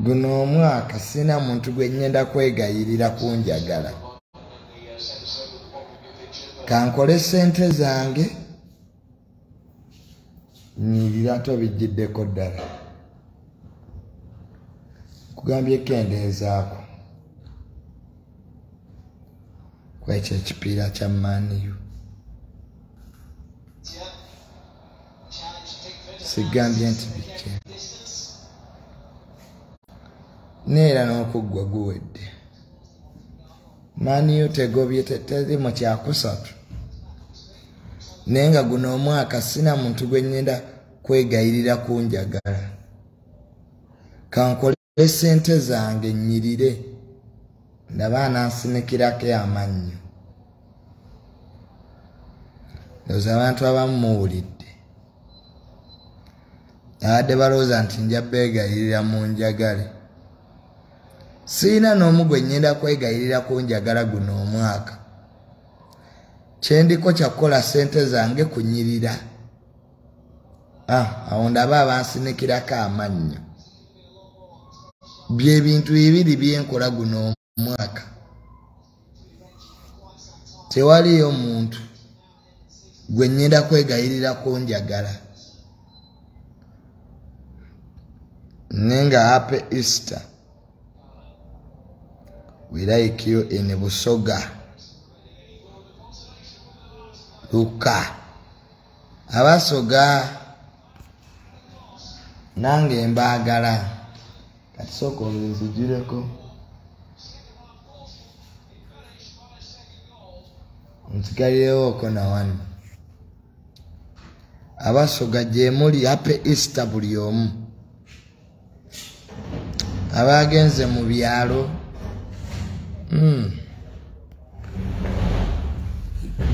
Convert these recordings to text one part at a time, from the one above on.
guno omwaka sina muntu gwe ngenda kwegayirira kunjagala. Kankole sente zange nyirira tobijiddeko ddala. Kugambye kendeezaako kwekyo ekipiira kya Man U. Sigambye nti bijja neera n'okuggwa guwedde. Man U tegobye teri mu kyakusatu naye nga guno omwaka sina muntu gwe ngenda kwegayirira kunjagala. Kankole sente zange nyirire ndaba nansinikirako amannyo. Ndowooza abantu abamu muwulidde abadde balowooza nti nja beegayirira mu njagale. Siina n'omu gwe ngenda kwegayirira kunjagala guno omwaka. Kyendiko kyakukola sente zange kunyirira. Awo ndaba abansinikirako amannyo. Bye bintu bibiri byenkola guno omwaka. Tewaliyo muntu gwe ngenda kwegayirira kunjagala. Nenga happy Easter. We like you in Busoga. Luka. Abasoga nange mbaagala. Kati sooka olwenzijireko. Nsigalirewo na wano. Abasoga gye muli happy Easter buli omu. Abagenze mu byalo.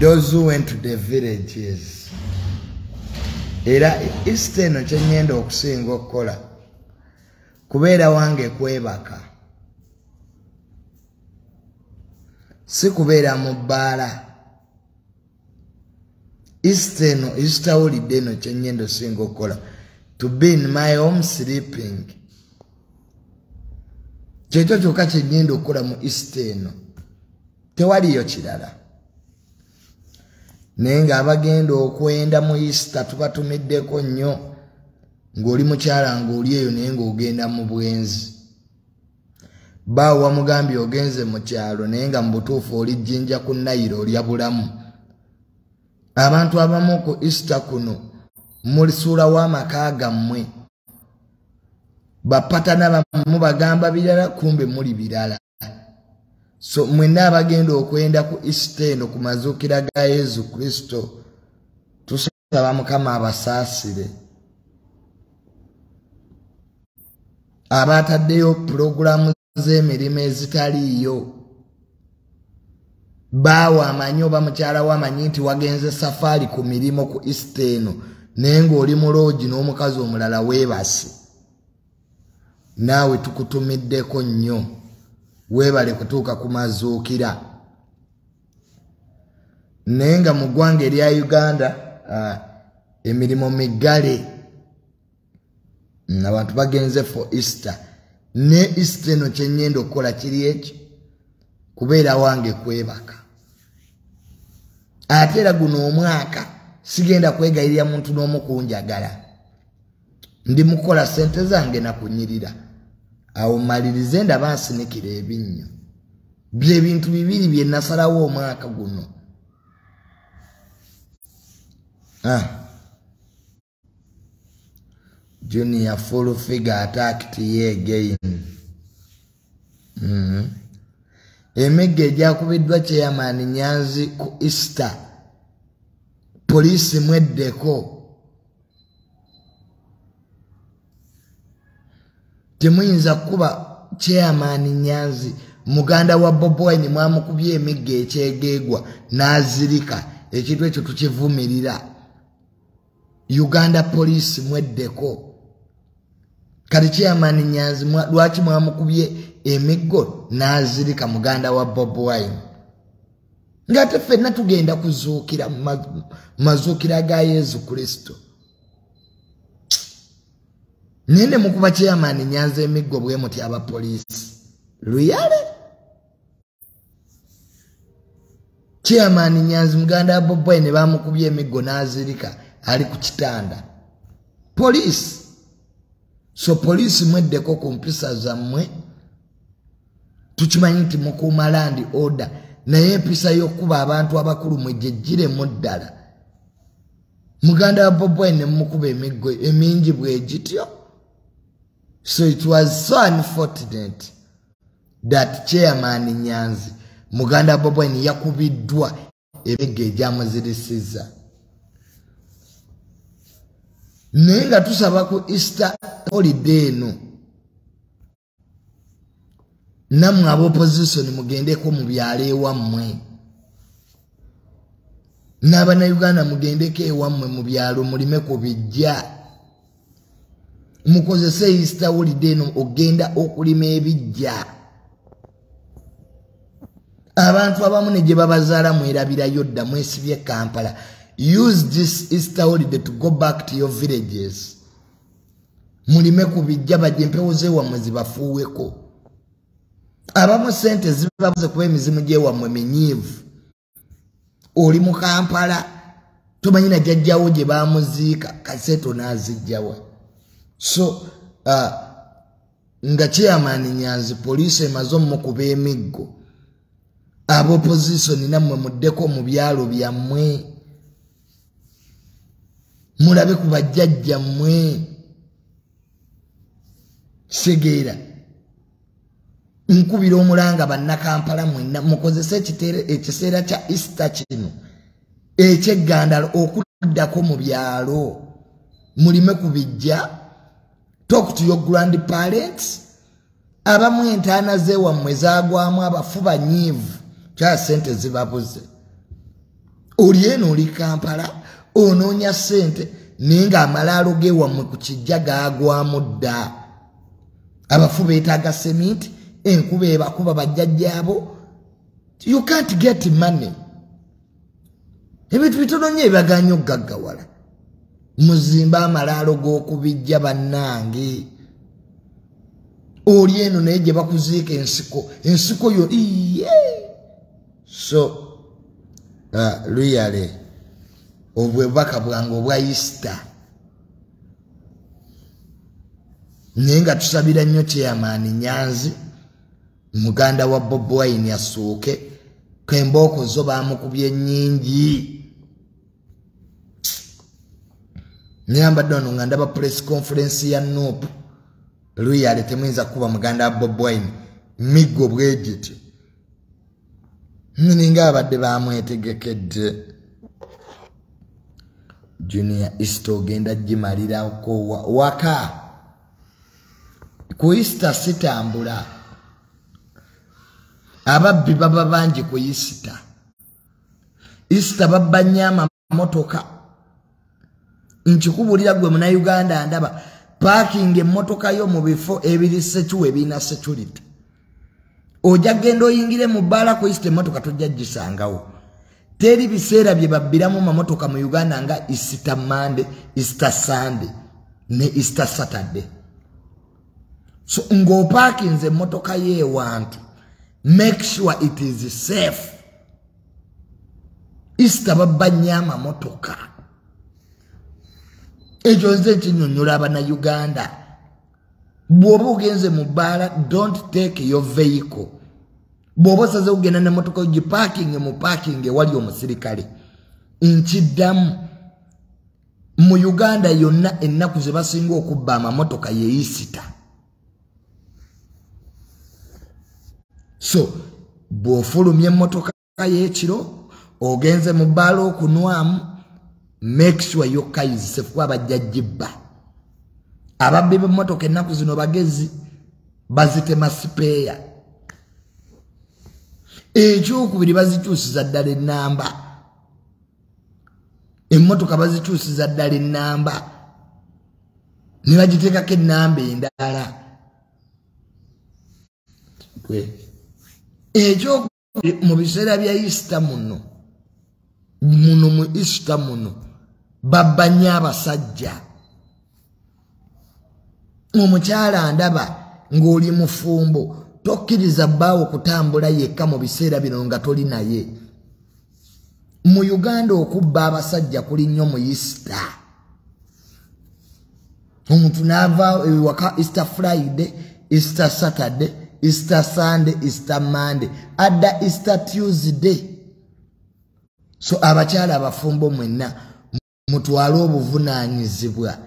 Those who went to the villages. Era Easter eno kye ngenda okusinga okukola kubeera wange kwebaka. Si kubeera mu bbaala. Easter eno Easter holiday eno kye ngenda okusinga okukola to be in my home sleeping. Kyekyo kyokka kye ngenda okukola mu Easter eno. Tewaliyo kirala. Naye ng'abagenda okwenda mu Easter tubatumiddeko nnyo ng'oli mukyala ng'oli eyo naye ng'ogenda mu bwenzi. Baawo wamugambye ogenze mu kyalo naye nga mu butuufu oli jjinja ku Nayiro olya bulamu. Abantu abamu ku Easter kuno mulisuulawo amaka gammwe. Bapatana bamu bagamba birala kumbe muli birala. So mwenna abagenda okwenda ku Easter eno ku mazuukira ga Yesu Kristo tusaba Mukama abasaasire. Abataddeyo pulogulaamu z'emirimu ezitaliiyo. Baawa amanyi oba mukyala we amanyi nti wagenze safaari ku mirimu ku Easter eno naye ng'oli mu loogi n'omukazi omulala weebase. Naawe tukutumiddeko nnyo. Weebale kutuuka ku mazuukira. Naye nga mu ggwanga erya Uganda emirimu migale. Abantu bagenze for Easter. Ne Easter eno kye ngenda okukola kiri eki kubeera wange kwebaka. Ate era guno omwaka sigenda kwegayirira muntu n'omu kunjagala. Ndi mukola sente zange na kunyirira. Awo malirize ndaba nsinikira ebinnyo. Bye bintu bibiri bye nasalawo omwaka guno. Junior full figure attacked ye again. Emigga egyakubiddwa Chairman Nyanzi ku Easter. Poliisi mweddeko. Temuyinza kuba Chairman Nyanzi muganda wa Bobi Wine mwamukubye emigga ekyegeegwa n'azirika. Ekintu ekyo tukivumirira. Uganda Police mweddeko. Kati Chairman Nyanzi lwaki mwamukubye emiggo n'azirika muganda wa Bobi Wine. Ngate ffenna tugenda kuzuukira mazuukira ga Yesu Kristo. nende mukuba chairman Nyanza emiggo bwe muti aba police Luyale chairman Nyanza Muganda Bob Wine bamukubye emiggo nazirika ali ku kitanda police so police mweddeko ku mpisa zammwe tukimanyi nti mukuuma land order naye empisa y'okuba abantu abakulu mwejejjire muddala Muganda Bob Wine mukuba emiggo emingi bwe gityo. So it was so unfortunate that chairman Nyanzi Muganda Bob Wine yakubiddwa emiggo egyamuzirisiza. Nenga tusaba ku Easter holiday eno namwe ab'opposition mugendeko mu byalo ewammwe n'Abannayuganda mugendeko ewammwe mu byalo mulime ku bijja mukozese Easter holiday eno ogenda okulima ebijja. Abantu abamu ne gye babazaala mwerabirayo dda mwesibye Kampala. Use this Easter holiday to go back to your villages. Mulime ku bijja bajje empewo z'ewammwe zibafuuweko. Abamu sente zibabuze kuba emizimu gy'ewammwe minyiivu. Oli mu Kampala tomanyi na jjajjawo gye baamuziika kaseto n'azijjawa. So nga chairman Nyanzi police emazo mukuba emiggo ab'opposition nammwe muddeko mu byalo byammwe mulabe ku bajjajja mmwe Segeera nkubira omulanga bannakampala mwenna mukozese ekiseera kya Easter kino ekyeggandalo okuddako mu byalo mulime ku bijja. Talk to your grandparents. Abamu entaana z'ewammwe zaagwamu abafu banyiivu kya sente zibabuze. Oli eno oli Kampala onoonya sente naye ng'amalaalo g'ewammwe ku kijja gaagwamu dda. Abafu beetaaga seminti enkuba ebakuba bajjajjaabo. You can't get money. Ebintu bitono nnyo ebibaganya okugaggawala. Muzimba amalaalo g'okubijja bannange. Oli eno naye gye bakuziika ensiko yo iye. So Luyale obwebaka bwange obwa Easter naye nga tusabira nnyo chairman Nyanzi muganda wa Bob Wine asooke kembooko zo baamukubye nnyingi. Nyambadde ono nga ndaba press conference ya NOP Luyale temuyinza kuba muganda wa Bob Wine miggo bwe gityo ninga abadde baamwetegekedde. Junior Easter ogenda gimalirako waka ku Easter sitambula. Ababbi baba bangi ku Easter. Easter babba nnyo amamotoka. Nkikubulira gwe Munnayuganda ndaba parking emmotoka yo mu bifo ebiri sekiwe ebina security. Ojja genda oyingire mu bbaala ku Easter emmotoka tojja gisangawo. Teri biseera bye babbiramu mamotoka mu Uganda nga Easter Monday, Easter Sunday ne Easter Saturday. So ng'oparkinze emmotoka y'ewantu make sure it is safe. Easter babba nnyo amamotoka. Ekyo nze kinyonnyola Abannayuganda. Bw'oba ogenze mu bbaala don't take your vehicle. Bw'oba osaze okugenda n'emmotoka ogiparking mu parking ewali omusirikale. Nkiddamu mu Uganda yonna ennaku ze basinga okubba amamotoka ye Easter. So bw'ofulumya emmotoka y'ekiro ogenze mu bbaala okunwamu make sure yokkayizise kuba abajja gibba. Ababbi b'emmotoka ennaku zino bagezi bazitema sipeeya. Ekyokubiri bazikyusiza ddala ennamba. Emmotoka bazikyusiza ddala ennamba ne bagiteekako ennamba endala. Ekyokubiri mu biseera bya Easter muno mu Easter muno babba nnyo abasajja. omukyala ndaba ng'oli mufumbo tokkiriza bbaawo kutambula yekka mu biseera bino nga toli naye. Mu Uganda okubba abasajja kuli nnyo mu Easter. Omuntu n'ava ewaka Easter Friday, Easter Saturday, Easter Sunday, Easter Monday, adda Easter Tuesday. So abakyala abafumbo mwenna mutwale obuvunaanyizibwa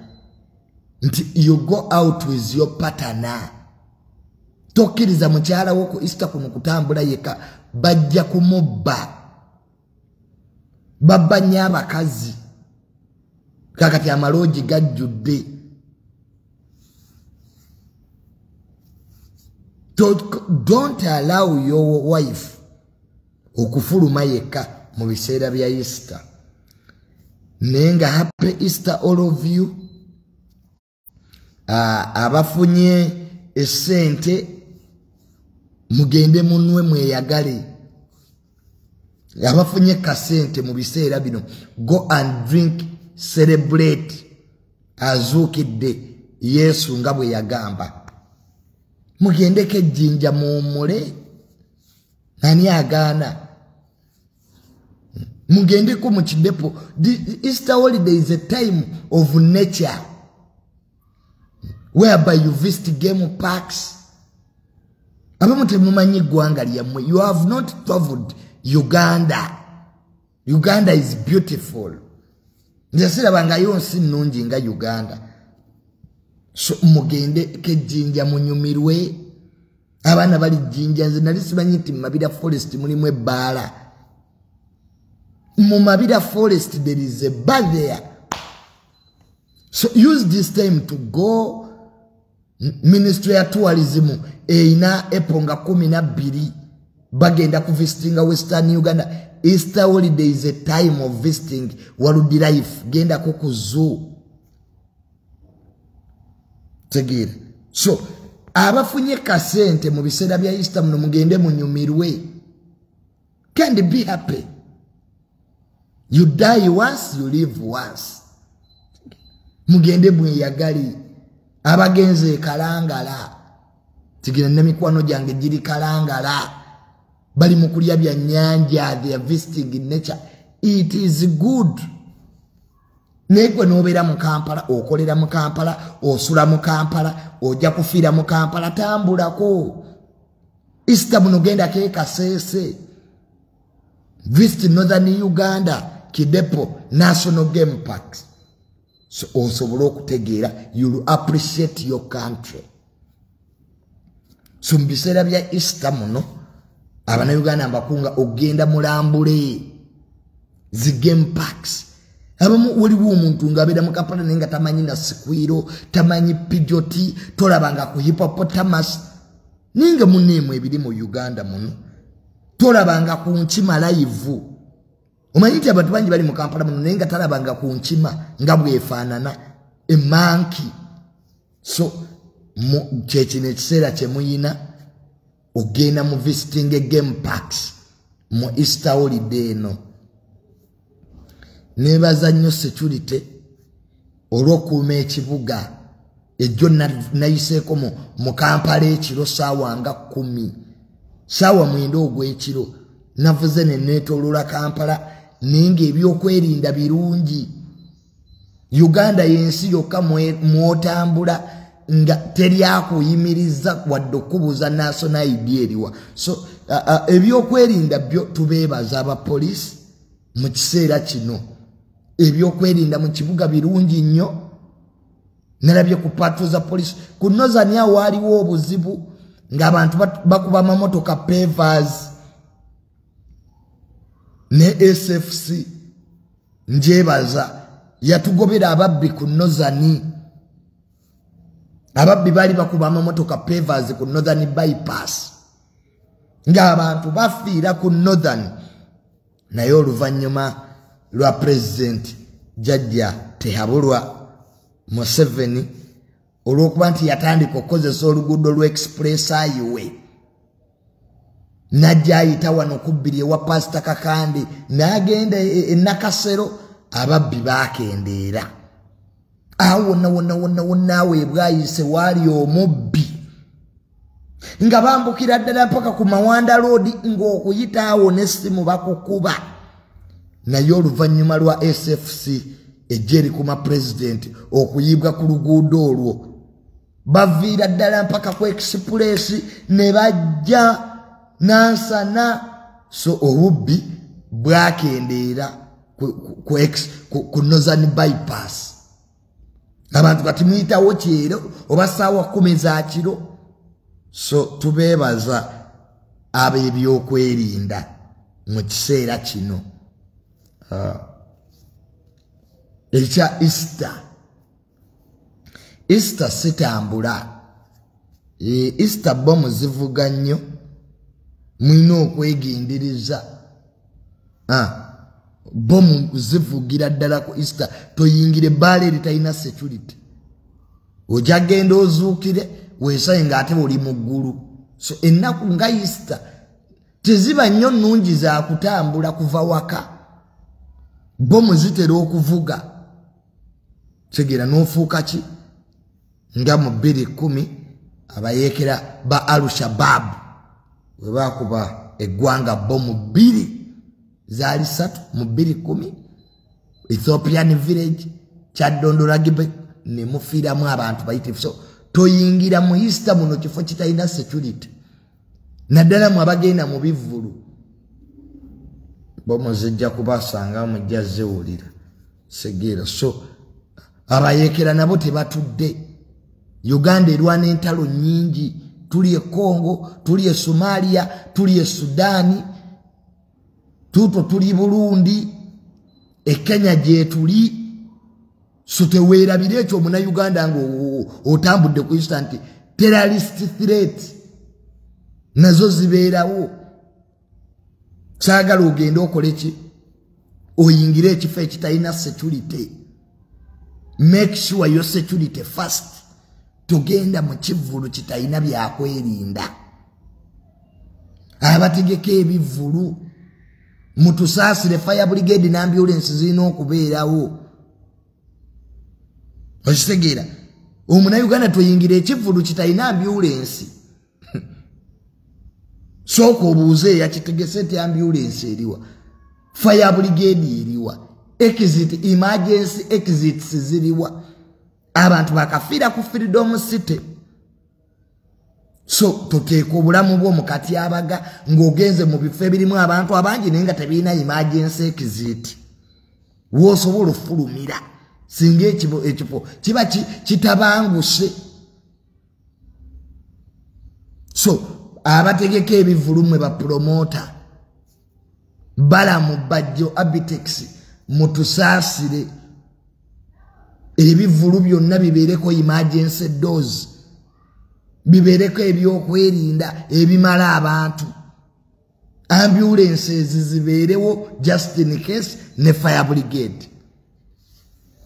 nti you go out with your partner. Tokkiriza mukyala wo ku Easter kuno kutambula yekka, bajja kumubba. Babba nnyo abakazi kakati amaloogi gajjudde. Don't allow your wife okufuluma yekka mu biseera bya Easter. Nenga happy Easter all of you. Abafunye esente mugende munwe mweyagale. Abafunye kasente mu biseera bino, go and drink, celebrate. Azuukidde Yesu nga bwe yagamba. Mugendeko ejjinja muwummule. Ani agaana? Mugendeko mu kidepo. The Easter holiday is a time of nature whereby you visit game parks. Abamu temumanyi ggwanga lyammwe. You have not traveled Uganda. Uganda is beautiful. Nze sirabangayo nsi nnungi nga Uganda. So mugende kejjinja munyumirwe. Abaana bali jjinja, nze nali simanyi nti Mabira Forest mulimu ebbaala. Mu Mabira Forest there is a bar there. So use this time to go. Ministry ya Tourism eina eponga 12 bagenda ku visiting Western Uganda. Easter holiday is a time of visiting Waludi Life. Genda ku zoo. Tegere. So abafunye kasente mu biseera bya Easter muno mugende munyumirwe. Can't be happy. You die once, you live once. Mugende mweyagali. Abagenze kalangala. Tigire nemikwano gyange giri kalangala. Bali mukulya bya nyanja, they are visiting in nature. It is good. Negwe nobeera mu Kampala, okolera mu Kampala, osula mu Kampala, ojja kufiira mu Kampala, tambulako. Easter muno genda ke Kasese. Visit Northern Uganda, Kidepo, National Game Parks. So osobola okutegeera, you will appreciate your country. So mbiseera bya Easter muno, abana Uganda mbakunga ogenda mulambule zi game parks. Abamu waliwo omuntu ngabeera mu Kampala nenga tamanyi na Sikwiro, tamanyi Pidgeot, tolabanga ku hippopotamus. Ninga munemu ebiri mu Uganda muno. Tolabanga ku nkima live. Omanyi abantu bangi bali mu Kampala muno nenga talabanga ku nkima nga bwefaanana a monkey. So kyekino ekiseera kye muyina ogenda mu visiting game parks mu Easter holiday eno. Nebaza nnyo security olw'okuuma ekibuga. Ejjo nayiseeko mu Kampala ekiro saawa nga 10. Saawa 9 ogw'ekiro navuze ne neetooloola Kampala ninga ebyokwerinda birungi. Uganda yensi yokka mwotambula nga teryakuyimiriza wadde okubuuza national ID eriwa. So ebyokwerinda byo tubeebaza abapoliisi mu kiseera kino. Ebyokwerinda mu kibuga birungi nnyo. Nalabye ku patrol za police ku Northern waliwo obuzibu ng'abantu bakuba amamotoka pavers ne SFC njebaza yatugobera ababbi ku Northern. Ababbi bali bakuba amamotoka pavers ku Northern bypass ng'abantu bafiira ku Northern. Naye oluvannyuma lwa president Jajja Tehabulwa Museveni olw'okuba nti yatandika okukozesa oluguudo lw'express highway najja ayita wano kubbiri ewa Pastor Kakande n'agenda e Nakasero, ababbi baakendeera. awo na we bwayise wali omubbi nga bambukira ddala mpaka ku Mawanda Road ng'okuyita awo n'essimu bakukuba naye oluvannyuma lwa SFC ejjeri kuma president okuyibwa ku luguudo olwo baviira ddala mpaka ku express ne bajja nansana so obubbi bwakendeera ku Northern bypass abantu kati muyitawo kyero oba ssaawa 10 za kiro so tubeebaza ab'ebyokwerinda mu kiseera kino ekya Easter sitambula Easter bomu zivuga nnyo mwina okwegenderiza bomu zivugira ddala ku Easter toyingire bbaala eritalina security ojja genda ozuukire weesaye ng'ate oli mu ggulu so ennaku nga Easter teziba nnyo nnungi za kutambula kuva waka bomu zitera okuvuga tegera n'ofuuka ki nga mu 2010 abayeekera ba Al-Shabaab we baakuba eggwanga bomu 2 zaali 3 mu 2010 Ethiopian village Kyaddondo Rugby ne mufiiramu abantu bayitifu so toyingira mu Easter muno kifo kitalina security naddala mu abagenda mu bivvulu bomu zijja kubasanga mujja zewulira segera so abayeekera nabo tebatudde Uganda erwana entalo nnyingi tuli e Congo tuli e Somalia tuli e Sudani tuto tuli Burundi e Kenya gye tuli so teweerabira ekyo omuna Uganda ngo otambudde ku instant terrorist threat nazo zibeerawo saagala ogenda okole ki oyingire ekifo ekitalina security make sure your security first tugenda mu kivvulu kitalina byakwerinda abategeka ebivvulu mutusaasire fire brigade na ambulance zirina okubeerawo okitegeera omuna Uganda toyingira ekivvulu kitalina ambulance sooka obuuze yakitegese nti ambulance eriwa fire brigade eriwa exit emergency exits ziriwa abantu bakafiira ku Freedom City so toteeka obulamu bwo mu katyabaga ng'ogenze mu bifo ebirimu abantu abangi naye nga tebirina emergency exit woosobola ofulumira singa ekifo kiba kitabanguse so abategeka ebivvulu mwe bapromota Balamu Bajjo Abitex mutusaasire ebivvulu byonna bibeereko emergency doors bibeereko ebyokwerinda ebimala abantu ambulances zibeerewo just in case ne fire brigade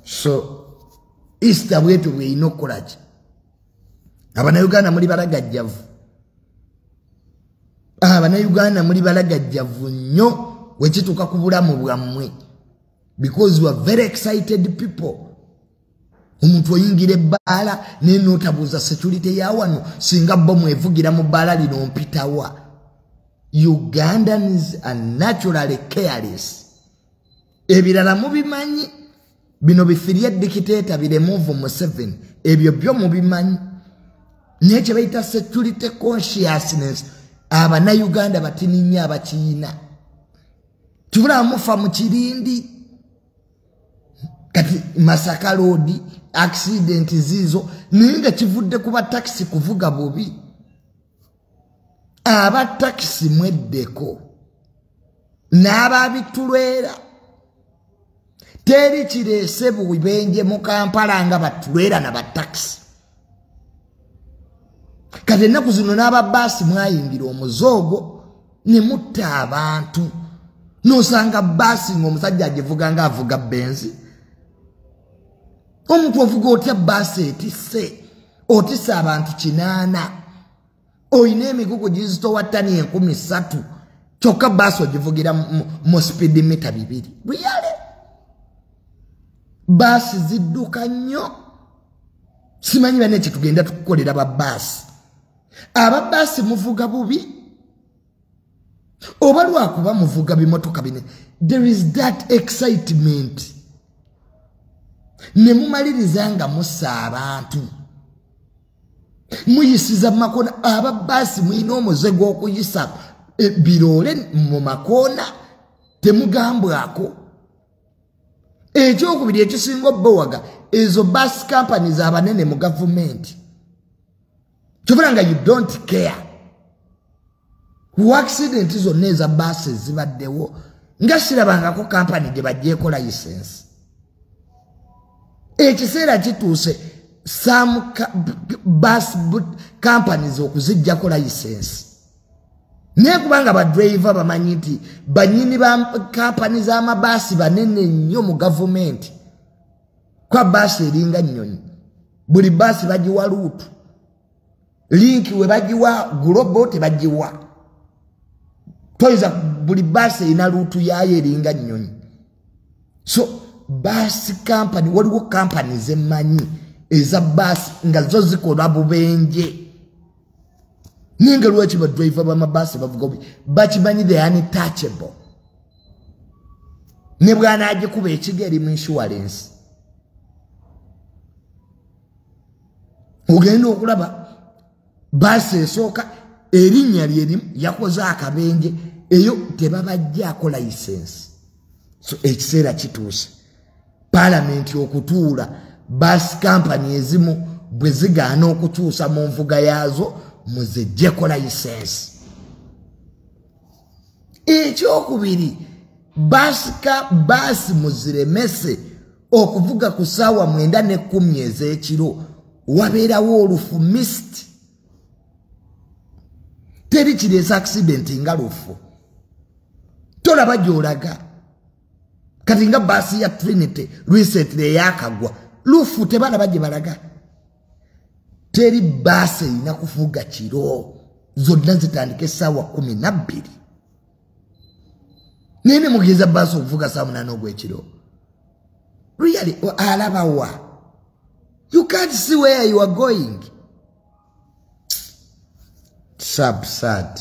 so Easter bwetu bweyina okukola ki Abanayuganda muli balagajjavu Abanayuganda muli balagajjavu nnyo wekituuka ku bulamu bwammwe because you are very excited people omuntu oyingira ebbaala naye n'otabuuza security ya wano singa bomu evugira mu bbaala lino mpitawa Ugandans are naturally careless ebirala mubimanyi bino bifiirye dictator biremove Museveni ebyo byo mubimanyi naye kye bayita security consciousness Abanayuganda batini nnyo abakiina tubula mufa mu kirindi kati Masaka Road accident zizo naye nga kivudde kuba taxi kuvuga bubi aba taxi mweddeko n'ababitulwera teri kireese bubenje mu Kampala nga batulwera na bataxi kati ennaku zino n'ababaasi mwayingira omuzoogo ne mutta abantu n'osanga baasi ng'omusajja agivuga ng'avuga benzi omuntu ovuga otya baasi etisse otisse abantu 8 oyina emigugu gizitowa ttani 13 kyokka baasi ogivugira mu speed mita 2 buyale baasi zidduka nnyo simanyi bane kitugenda tukukolera babaasi ababaasi muvuga bubi oba lwakuba muvuga bimotoka bine there is that excitement ne mumaliriza nga mussa abantu muyisiza makona ababaasi mwina omuze gw'okuyisa birole mu makona temugambwako ekyokubiri ekisinga obbowaga ezo bus companies abanene mu government kyovula nga you don't care ku accident zonna eza buses zibaddewo nga sirabangako company gye bagyeko license ekiseera kituuse some bus companies okuziggyako license naye kubanga badriver bamanyi nti banyini ba company z'amabaasi banene nnyo mu gavumenti kwa baasi eringa nnyonyi buli baasi bagiwa luutu linki we bagiwa global tebagiwa toyiza buli baasi erina luutu yaayo eringa nnyonyi so baasi company waliwo company zemmanyi eza baasi nga zo zikola bubenje ninga lwaki badriver b'amabaasi bavuga bakimanyi they are untouchable ne bwana agikuba ekigeri mu insurance ogenda okulaba baasi esooka erinnya lyerimu yakoze akabenje eyo tebabajjaako license so ekiseera kituuse palamenti okutuula baasi company ezimu bwe zigaana okukyusa mu nvuga yaazo muzijjeko license ekyokubiri baasi muziremese okuvuga ku ssaawa 9:10 ez'ekiro wabeerawo olufu mist teri kireesa accident nga lufu tolaba gy'olaga kati nga baasi ya Trinity recently eyakagwa lufu tebalaba gye balaga teri baasi erina kuvuga kiro zonna zitandika essaawa 12 naye ne mugeza baasi okuvuga ssaawa 8 ogw'ekiro really alabawa you can't see where you are going absurd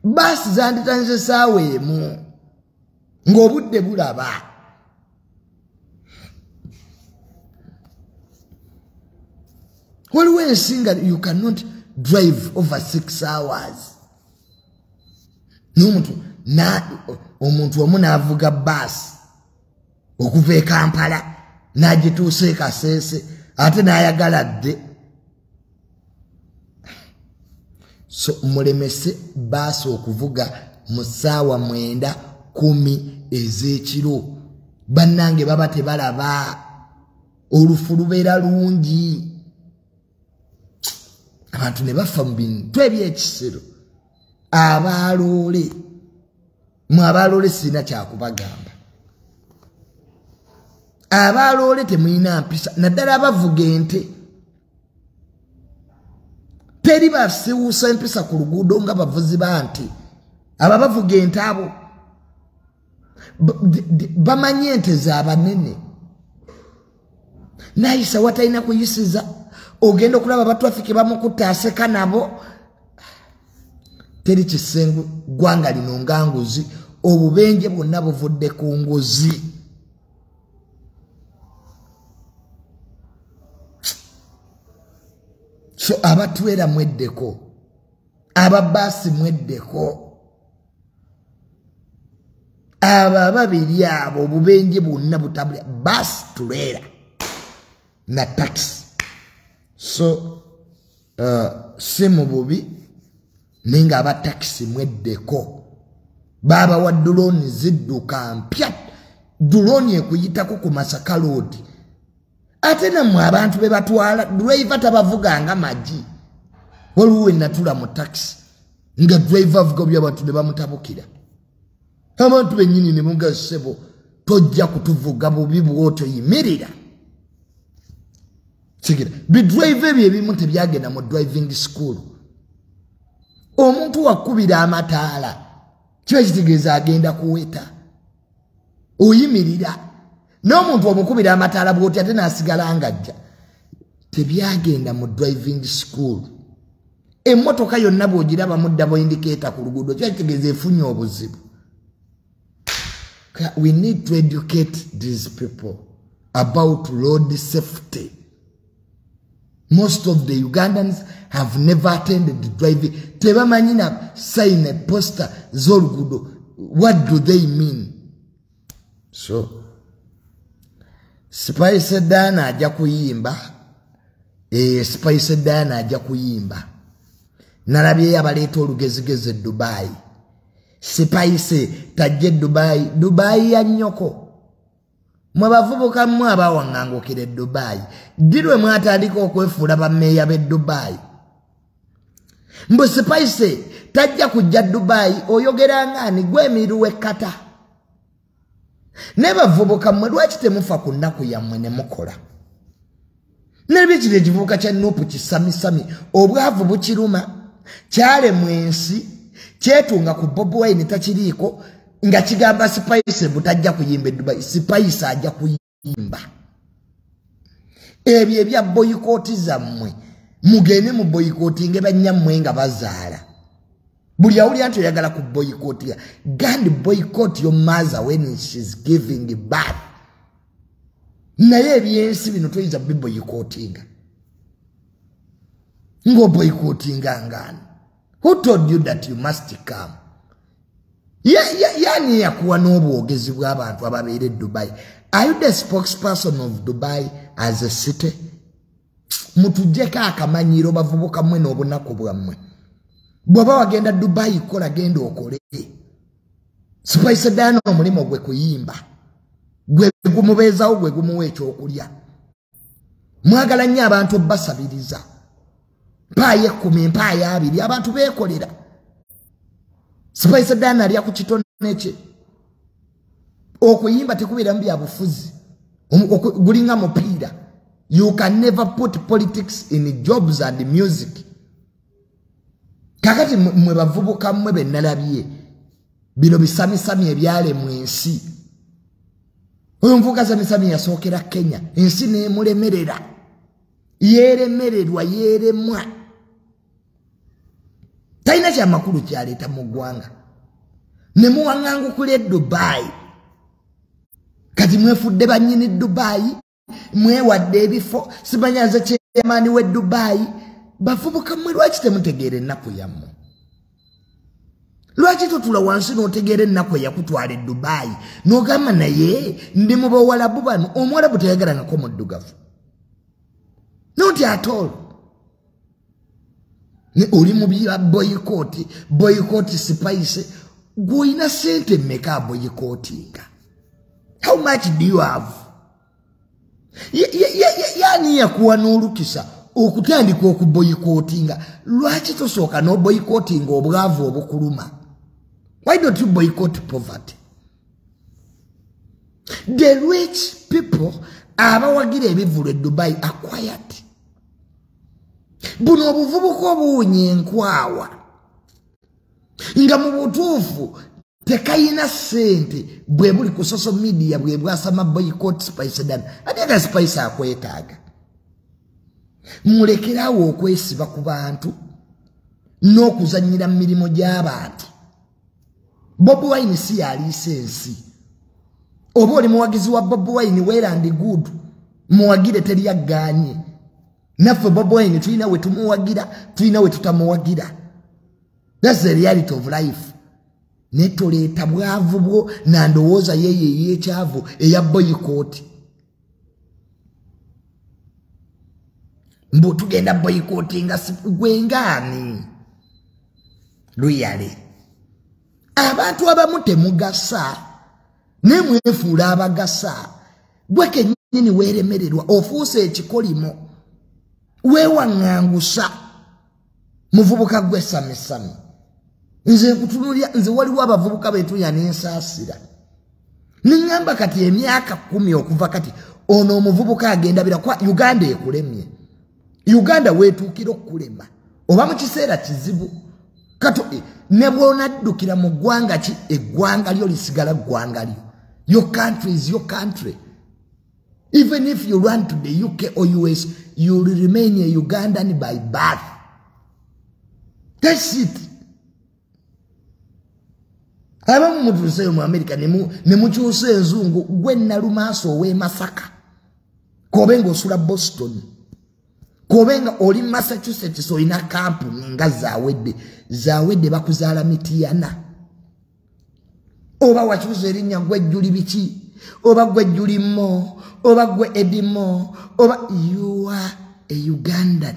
baasi zanditandise essaawa emu ng'obudde bulaba waliwo ensinga you cannot drive over 6 hours omuntu omu n'avuga baasi okuva e Kampala n'agituusa e Kasese ate n'ayagala dde so mulemese baasi okuvuga mu ssaawa 9:10 ez'ekiro bannange baba tebalaba olufu lubeera lungi abantu ne bafa mu bintu ebyekisiro abaloole mu abaloole sirina kyakubagamba abaloole temulina mpisa naddala abavuga ente teri basiwuusa empisa ku luguudo nga bavuzi ba nte aba bavuga ente abo bamanyi ente z'abanene nayisa watalina kuyisiza ogenda okulaba batrafiki bamukutta aseka nabo teri kisengu gwanga lino nga nguzi obubenje bwonna buvudde ku nguzi so abatwera mweddeko ababaasi mweddeko aba babiri abo obubenje bwonna butabula baasi tulera na taxi so si mu bubi ninga aba taxi mweddeko baba wa drone zidduka mpya drone ekuyitako ku Masaka Road ate namwe abantu be batwala driver tabavuga nga maji waliwo natula mu taxi nga driver avuga by'abantu ne bamutabukira abantu bennyini ne munga sebo tojja kutuvuga bubi bw'otyo yimirira sigira bidriver ebyo ebimu tebyagenda mu driving school omuntu wakubira amataala kiba kitegeeza agenda kuweta oyimirira n'omuntu omukubira amataala bw'oti ate n'asigala ng'ajja tebyagenda mu driving school emmotoka yonna bw'ogiraba mudda mu indicator ku luguudo kitegeeza efunye obuzibu. We need to educate these people about road safety. Most of the Ugandans have never attended driving. Tebamanyi na sign a poster z'oluguudo. What do they mean? So Spice Dana ajja kuyimba. Spice Dana ajja kuyimba. Nalabye abaleeta olugezigezi Dubai. Spice tajje Dubai. Dubai ya nnyoko. Mwe bavubuka mmwe abawangangukire Dubai. Dirwe mwatandika okwefuula bammeeya b'e Dubai. Mbu Spice tajja kujja Dubai oyogera ng'ani gwe emiruwe kata. Ne bavubuka mmwe lwaki temufa ku nnaku yammwe ne mukola? Nebikiri ekivubuka kya Nuupu kisamisami obwavu bukiruma kyale mwensi kyetunga ku Bobi Wine takiriiko nga kigamba Spice butajja kuyimba Dubai. Spice ajja kuyimba. Ebyo ebya boycott zammwe mugende mu boycotting banyammwe nga bazaala. Buli awuli anti oyagala ku boycott. Gandi boycott your mother when she's giving birth. Naye ebyensi bino toyinza boycotting. Ngo boycotting ngani? Who told you that you must come? Yani yakuwa n'obwogezi bw'abantu ababeera Dubai. Are you the spokesperson of Dubai as a city? Mutujjeko akamanyiro bavubuka mmwe n'obunaku bwammwe. Bw'oba wagenda Dubai kola genda okole. Spice Dana omulimo gwe kuyimba. Gwe gumubeezawo gwe gumuwa ekyokulya. Mwagala nnyo abantu basabiriza. Mpaayo 10 mpaayo 2 abantu beekolera. Spice Dana alya ku kitone kye. Okuyimba tekubeera mu bya bufuzi. Gulinga mupiira. You can never put politics in jobs and music. Kakati mwe bavubuka mmwe be nalabye. Bino bisamisami ebyale mu ensi. Oyo mvuka samisami yasookera Kenya. Ensi neemulemerera. Yeeremererwa yeeremwa. Talina kyamakulu kyaleeta mu ggwanga. Ne muwaŋŋangukula Dubai. Kati mwefudde bannyini Dubai. Mwewadde ebifo. Simanya nze kyeyamaani we Dubai. Bavubuka mmwe lwaki temutegeera ennaku yammwe? Lwaki totula wansi n'otegeera ennaku eyakutwala Dubai n'ogamba naye ndi mu bawalabu bano omuwalabu teyagalangako muddugavu? Not at all. Oli mu bya boycott Spice gw'olina sente mmeka boycottinga? How much do you have? Yani yakuwa n'olukisa okutandika okuboycottinga. Lwaki tosooka n'oboycottinga obwavu obukuluma? Why don't you boycott poverty? The rich people abawagira ebivulu e Dubai are quiet. Buno obuvubuka obuwunya enkwawa nga mu butuufu tekayina sente bwe buli ku social media bwe bwasama boycott Spice Dana. Ate nga Spice akwetaaga. Mulekerawo okwesiba ku bantu n'okuzannyira mu mirimu gy'abantu. Bobi Wine si yaliisa ensi. Oba oli muwagizi wa Bobi Wine weerandi good. Muwagire teri yaggaanye. Naffe Bobi Wine tulina we tumuwagira, tulina we tutamuwagira. That's the reality of life. Netoleeta bwavu bwo na ndowooza yeye y'ekyavu eya boycott. Mbu tugenda boycottinga gwengaani. Luyale. Abantu abamu temugasa. Ne mwefuula abagasa. Gwe kennyini weeremererwa ofuuse ekikolimo. Weewaŋŋangusa. Muvubuka gwe samisami. Nze nkutunuulira nze waliwo abavubuka beetunya n'ensaasira. Niŋŋamba kati emyaka 10 okuva kati ono omuvubuka agendabira kwa Uganda ekulemye. Uganda weetuukira okukulema. Oba mu kiseera kizibu. Kato ne bw'onaddukira mu ggwanga ki eggwanga lyo lisigala ggwanga lyo. Your country is your country. Even if you run to the UK or US, you will remain a Ugandan by birth. That's it. Abamu mutuse mu America ne mukyuse enzungu gwe nalumaso we Masaka. Kobenga osula Boston. Kobenga oli Massachusetts oyina kampu nga zawedde bakuzaala Mitiana. Oba wakyusa erinnya gwe jjuli biki? Oba gwe jjuli Mo, oba gwe Edimo, oba you are a Ugandan.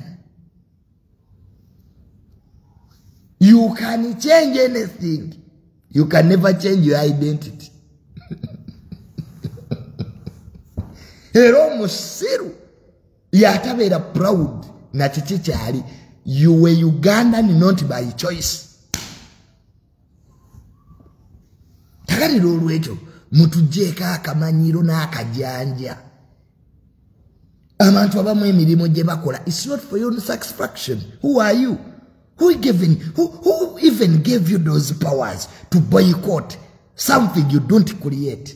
You can change anything. You can never change your identity. Ero musiru yatabeera proud na kiki kyali. You were Ugandan not by choice. Tagalira olwekyo mutujjeeko akamanyiro n'akajanja. Abantu abamu emirimu gye bakola, it's not for your satisfaction. Who are you? Who even gave you those powers to boycott something you don't create?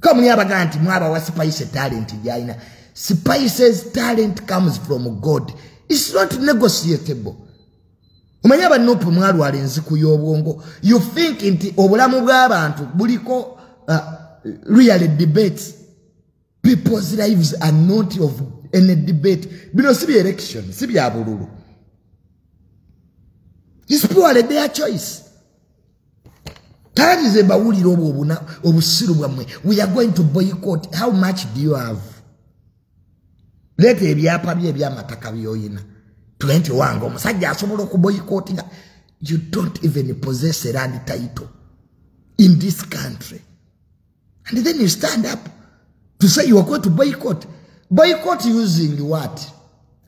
Come here, Baganti, Mwaba was Spice talent, Jaina. Spice's talent comes from God. It's not negotiable. Umanyaba nopu mwaru alenziku yobongo. You think inti obulamu bw'abantu buliko really debates. People's lives are not of any debate. Bino sibi election, sibi abululu. It's purely their choice. That is a bawuli obusiru bwamwe. We are going to boycott. How much do you have? Lete ebyapa by'amataka byoyina. 21 omusajja asobola okuboycottinga. You don't even possess a land title in this country. And then you stand up to say you are going to boycott. Boycott using what?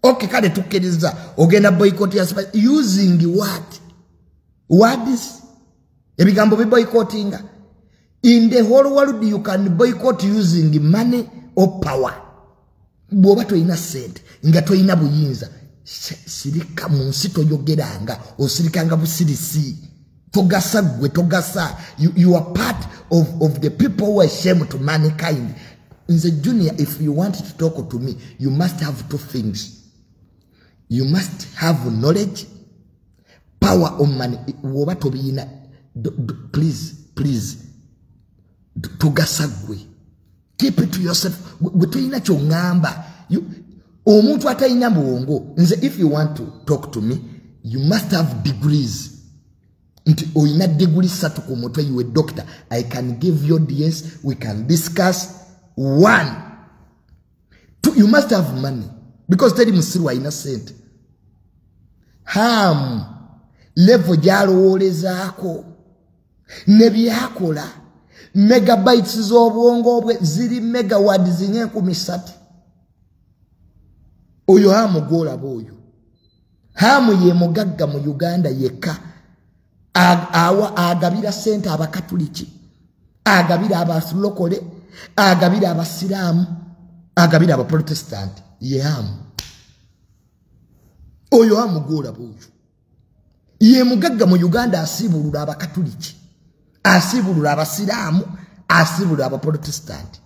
Okay, kale tukiriza ogenda boycott ya Spice using what? What is? Ebigambo bi boycotting. In the whole world you can boycott using money or power. Bwoba toyina sente nga toyina buyinza sirika mu nsi toyogeranga osirikanga busirisi togasa gwe togasa. You are part of the people who are ashamed to mankind. In the junior, if you want to talk to me, you must have two things. You must have knowledge, power on money. Please. Togasagwe. Keep it to yourself. If you want to talk to me, you must have degrees. You a doctor. I can give you DS. We can discuss. 1. 2. You must have money. Because tell him Msiru innocent. Level jalo zaako. Nebyakola. Megabytes z'obwongo ziri megawatt zinye 13. Oyo hamugola boyo. Hamu ye mugagga mu Uganda yeka. Agabira sente abakatuliki. Agabira abasulokole. Agabira abasiramu. Agabira abaprotestant. Ye hamu. Oyo hamugola boyo. Ye mugagga mu Uganda asibulula abakatuliki. Asibulula abasiramu. Asibulula abaprotestant.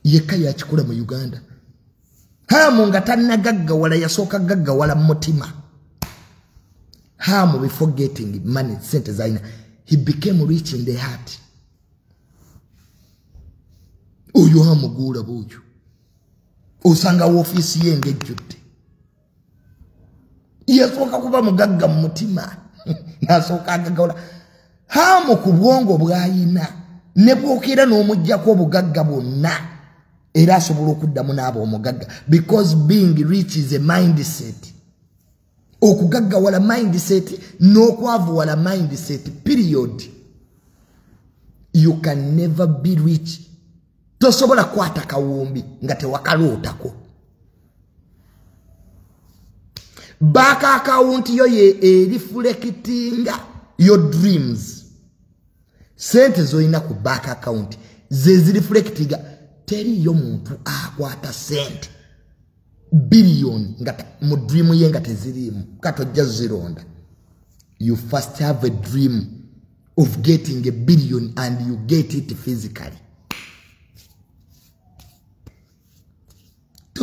Yeka yakikola mu Uganda. Hamu nga tanagagga wala yasoka gagga wala mutima. Hamu before getting money sente zaina. He became rich in the heart. Oyo hamu gula boyo. Osanga ofisi yenge jute. Yasoka kuba mugagga mutima. Nasoka gagga wala. Hamu kubwongo bwayina. Nebwokera n'omujjako obugagga bonna. Era asobola okuddamu n'abo omugagga. Because being rich is a mindset. Okugagga wala mindset, n'okwavu wala mindset, period. You can never be rich. Tosobola kwata kawumbi nga tewakalootako. Bank account yo ye reflectinga your dreams. Sente zoyina ku bank account ze reflectinga teri yo muntu akwata sente billion ngata mu dream ye ngata zirimu kato just zironda. You first have a dream of getting a billion and you get it physically.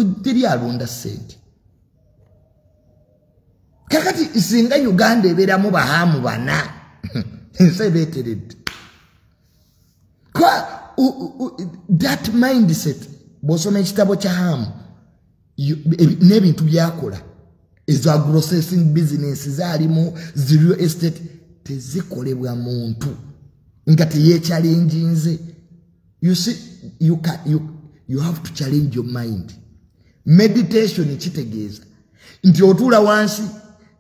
teri alonda sente kakati singa Uganda ebeeramu bahamu bana ensi ebeeteredde kwa that mindset bw'osoma ekitabo kya Hamu n'ebintu byakola ezo agrocessing business zaalimu zero estate tezikolebwa muntu nga teyeekyalenjinze. You see, you have to challenge your mind. Meditation kitegeeza nti otuula wansi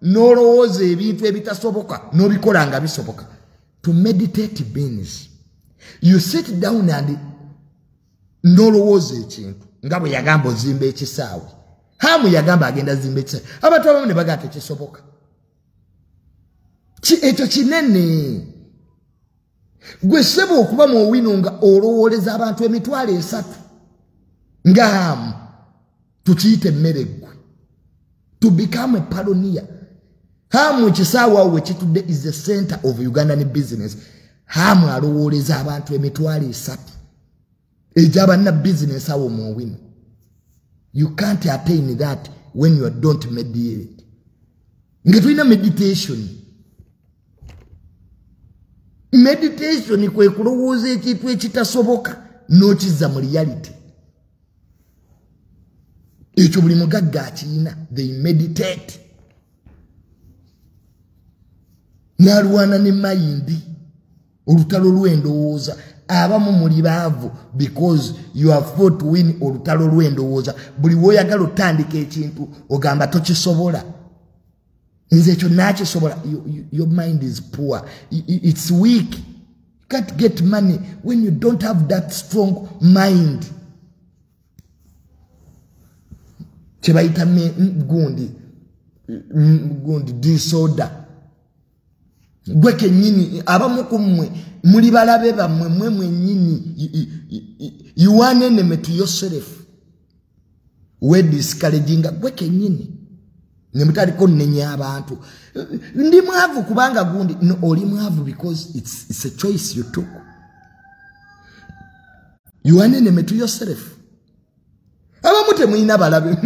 n'olowooza ebintu ebitasoboka n'obikola nga bisoboka. To meditate means you sit down and n'olowooza ekintu nga bwe yagamba ozimba ekisaawe. Hamu yagamba agenda zimba ekisaawe. Abantu abamu ne bagamba tekisoboka. Ekyo kinene. Gwe ssebo okuba mu owino nga olowooleza abantu 3,000 nga Hamu tukiyite emmere ggwe. To become a pioneer. Hamu ekisaawe awo wekitudde is the center of Ugandan business. Hamu alowooleza abantu 3,000 egy'abanna business awo mu owino. You can't attain that when you don't meditate. Nga tulina meditation. Meditation kwe kulowooza ekintu ekitasoboka n'okizza mu reality. Ekyo buli mugagga akirina. They meditate. N'alwana ne mayindi olutalo lw'endowooza. Abamu muli baavu because you have fought to win olutalo lw'endowooza. Buli woyagala otandika ekintu ogamba tokisobola. Nze ekyo nakisobola. Your mind is poor. It's weak. You can't get money when you don't have that strong mind. Kyebayita gundi disorder. Gwe kennyini abamu ku mmwe muli balabe bammwe mmwe mwennyini. You are an enemy to yourself. We discouraging gwe kennyini. Ne mutaliko nnenya abantu. Ndi mwavu kubanga gundi no oli mwavu because it's a choice you took. You are an enemy to yourself. Abamu temuyina balabe.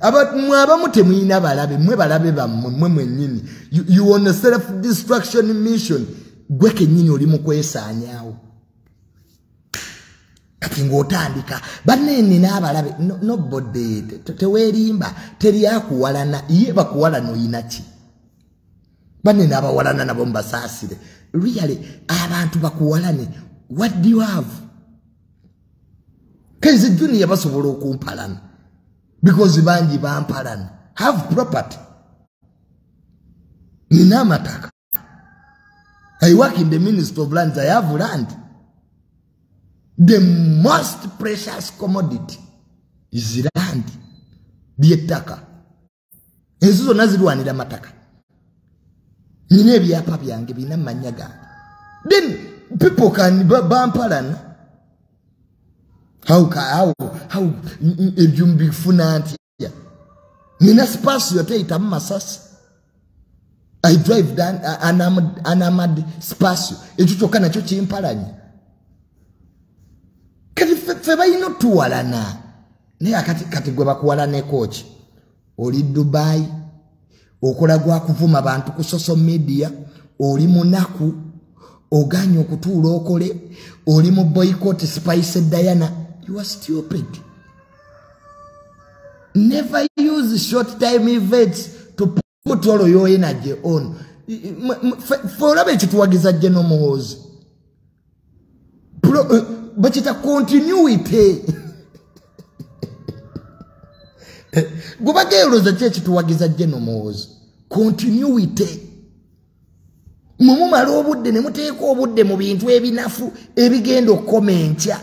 Abamu temuyina balabe. Mwe balabe bammwe mmwe mwennyini. You on a self-destruction mission. Gwe kennyini oli mu kwesaanyaawo. Kati ng'otandika banene n'abalabe nobody teweerimba teri akuwalana ye bakuwalana oyina ki banene abawalana nabo mbasaasire really abantu bakuwalane what do you have kaize junior basobola okumpalana because bangi bampalana have property nina amataka I work in the Ministry of Lands. I have land. The most precious commodity is land. Byetaka. Ezo zonna zirwanira mataka. Nina ebyapa byange bina manyaga. Then people can bampalana. How ejumbi funanti. Nina space yote itamu masasi. I drive down anamad space. Echuchoka na chochi impalanya. Kati feba ino tuwalana. Neya kati gwe bakuwalane coach. Oli Dubai. Okola gwa kuvuma abantu ku social media. Oli munaku. Oganyo okutuula okole. Oli mu boycott Spice Diana. You are stupid. Never use short time events to put all your energy on. For a bit to wagiza General Muhoozi. But it's a continuity. Go back here to the church to wagiza General Muhoozi. Continuity. Mumuma robudde ne muteeka obudde mu bintu ebinafu ebigenda okukomentya.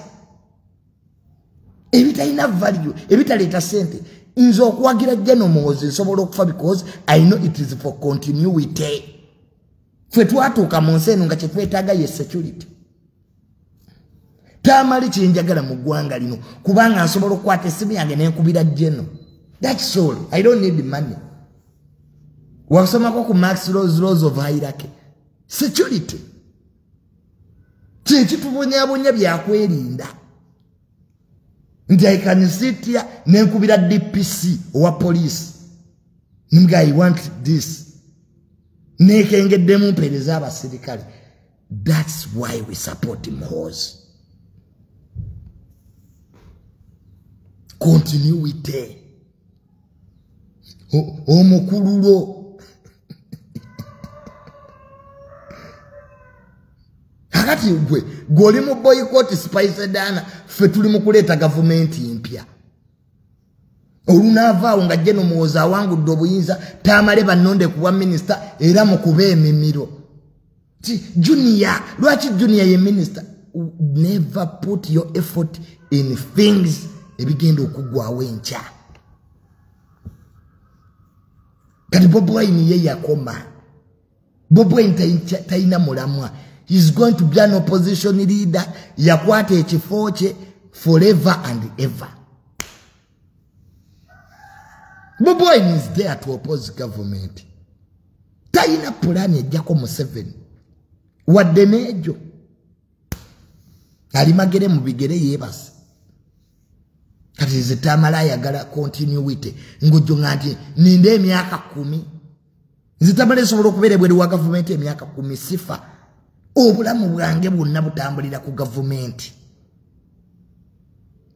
Ebitalina value, ebitaleeta sente. Nzo okuwagira General Muhoozi nsobola okufa because I know it is for continuity. Fwe twatuuka mu nsi eno nga kyetwetaaga ye security. Tamali kyenjagala mu ggwanga lino kubanga nsobola okukwata essimu yange n'enkubira General. That's all. I don't need the money. Wasomako ku Max Laws of Hierarchy. Security. Kyekitubonyaabonya byakwerinda. Nti I can sit here nenkubira DPC or police. Mga I want this. Nekengedemu mpereza abasirikale. That's why we support him horse. Continuity. Omukululo. Hakati gwe mu boycott Spice Dana fe tuli mu kuleta government impya. Olunava nga jeno muoza wangu dobuyinza tamale banonde kuwa minister era mukube emimiro. Junior, lwachi Junior ye minister, never put your effort in things ebigenda okugwa wencha. Kati Bobi Wine ye yakoma. Bobi Wine taina mulamwa. He's going to be an opposition leader. Yakwate ekifoche forever and ever. Bobi Wine is there to oppose government. Taina pulani ejjako Museveni. Wadde nejo. Alimagere mu bigere yebasi. Kati zitamala ayagala continuity. Ngujunga nti ninde emyaka 10. Zitamala esobola okubeera ebweru wa government emyaka 10 sifa. Obulamu bwange bwonna butambulira ku government.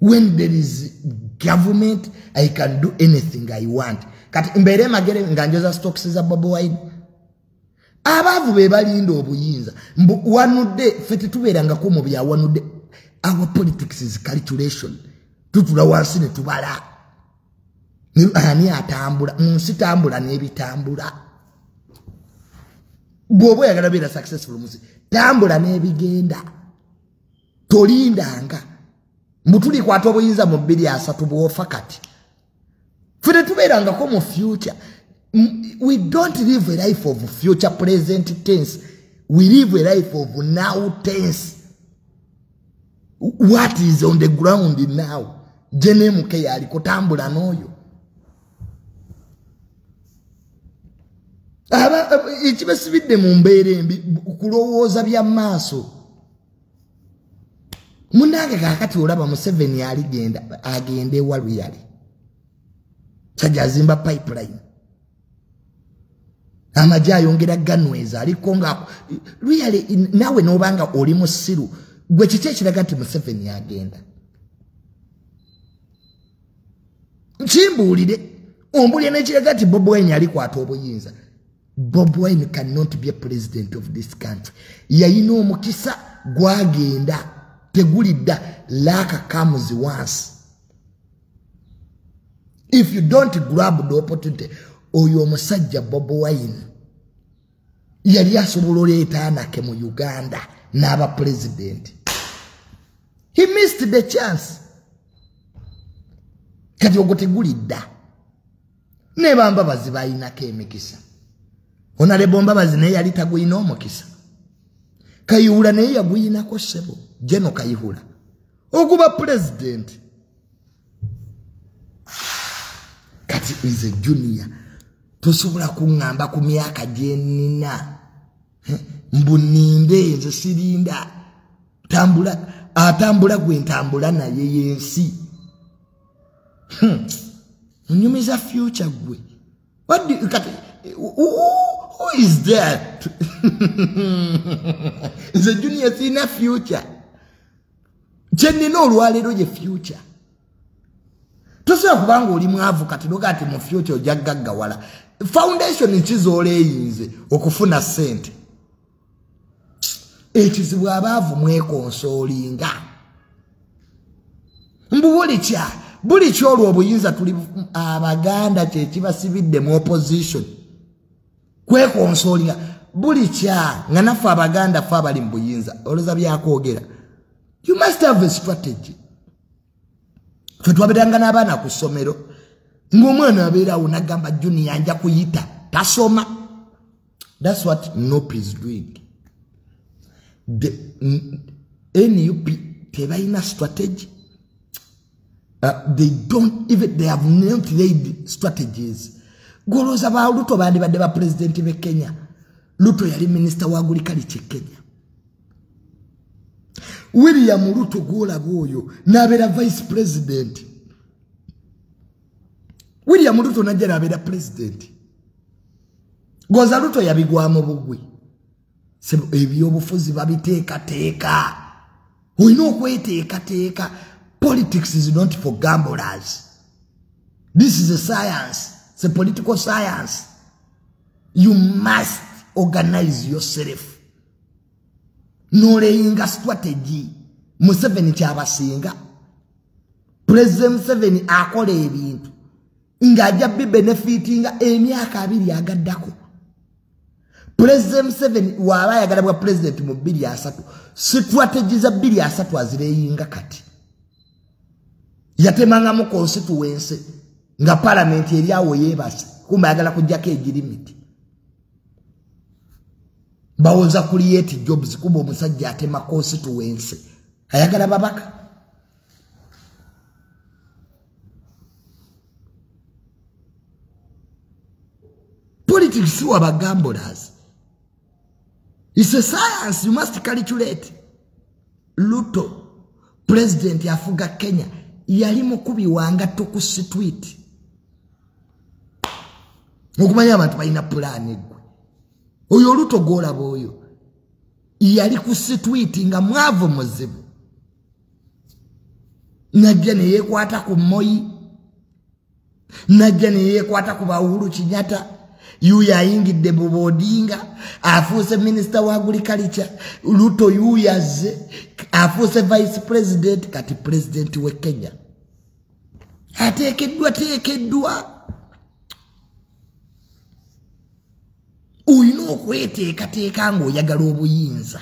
When there is government, I can do anything I want. Kati mbere magere nganjoza stocks za Bobi Wine. Abavu be balinda obuyinza. Wanudde fete tuberanga ko mu bya wanudde. Our politics is calculation. Tutula wansi ne tubala. Ni ani atambula, munsi tambula n'ebitambula. Bwobo yagala bera successful munsi. Tambula n'ebigenda. Tolindanga. Mutuli kwata obuyinza mu 2 bwofa kati. Fete tuberanga ko mu future. We don't live a life of future present tense. We live a life of now tense. What is on the ground now? Jene muke yali kutambula noyo. Ikibasibidde mu mbeere mbi kulowooza bya maaso. Munange kakati olaba Museveni aligenda agende walu yali. Sajazimba pipeline. Amaja yongera ganweza aliko nga really nawe nobanga oli musiru gwe kiki kiragati Museveni agenda. Nchimbulire ombulye nekiragati Bobi Wine alikwata obuyinza. Bobi Wine cannot be a president of this country. Yayina omukisa gwagenda tegulidda laka comes once. If you don't grab the opportunity, oyo omusajja Bobi Wine yali asobola oleeta anake mu Uganda n'aba president. He missed the chance. Kati ogotegulidda. Ne bambabazi bayinako emikisa. Honorable Mbabazi naye yali taguyina omukisa. Kayihura naye yaguyinako ssebo. Jeno Kayihura okuba president. Kati is a junior. Tosobola kungamba ku myaka gyenina. Mbuninde nze sirinda. Atambula gwe ntambula naye yensi. Unyumiza future gwe. What do you who is there? Is a junior in a future. Chenino olwalero je future. Tosobola kubanga oli mwavu kati nogati mu future ojagaggawala. Foundation nchizole eyinze okufuna sente. Ekizibu abavu mwekonsolinga. Mbubulicha buli kyolwo obuyinza tuli abaganda kye kibasibidde mu opposition. Kwekonsolinga buli kya nga nafa abaganda fa bali mu buyinza oloza byakwogera. You must have a strategy. Twabedanga n'abaana ku ssomero ng'omwana abeerawo nagamba junior anja kuyita tasoma. That's what NUP is doing. The NUP tebayina strategy. They don't even, they have not laid strategies. Goloza ba Ruto bandi badde ba president be Kenya. Ruto yali minister wa agriculture Kenya. William Ruto gola goyo nabera vice president. William Ruto najja nabera president. Goza Ruto yabigwamu bugwi. Ebyobufuzi babiteeka. We know kweteeka. Politics is not for gamblers. This is a science. It's a political science. You must organize yourself. Noleyinga strategy. Museveni kyabasinga. President Museveni akola ebintu. Ngajja benefitinga emyaka 2 agaddako. President Museveni waba yagala bwa president mu 2-3. Strategy za 2-3 azireyinga kati. Yatemanga mu constituency nga parliament eriawo yebase. Kumba yagala kujjako egirimiti. Bawoza create jobs kuba omusajja atema constituency. Ayagala babaka. Politics is about gamblers. It's a science, you must calculate. Ruto, president yafuga Kenya, yali mukubi wanga tukusitweet. Mukumanya abantu balina plan gwe. Oyo Ruto gola boyo. Yali kusitweet nga mwavu muzibu. Najja ne yekwata ku Moi. Najja ne yekwata ku Uhuru Kenyatta. Yuya ingidde Odinga afuuse minister wa agriculture. Ruto yuyaze afuuse vice president kati president we Kenya. Ateekeddwa. Uyina okweteekateeka ng'oyagala obuyinza.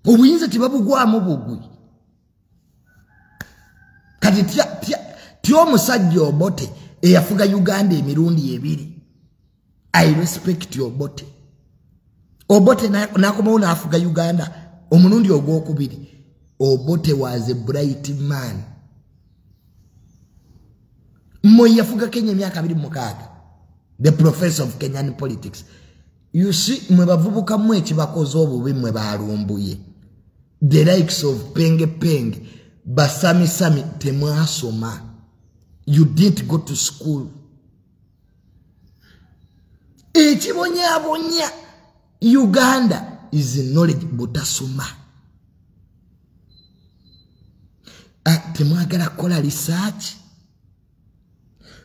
Obuyinza tebabugwamu bugwi. Kati tya omusajja Obote eyafuga Uganda emirundi 2. I respect your Obote. Obote nakomawo n'afuga Uganda omulundi ogwokubiri. Obote was a bright man. Moi yafuga Kenya emyaka 26. The professor of Kenyan politics. You see, mwe bavubuka mwe kibakoze obubi mwe balumbuye. The likes of Penge, Basami temwasoma. You didn't go to school. Ekibonya Uganda is knowledge butasoma. Temwagala kola research.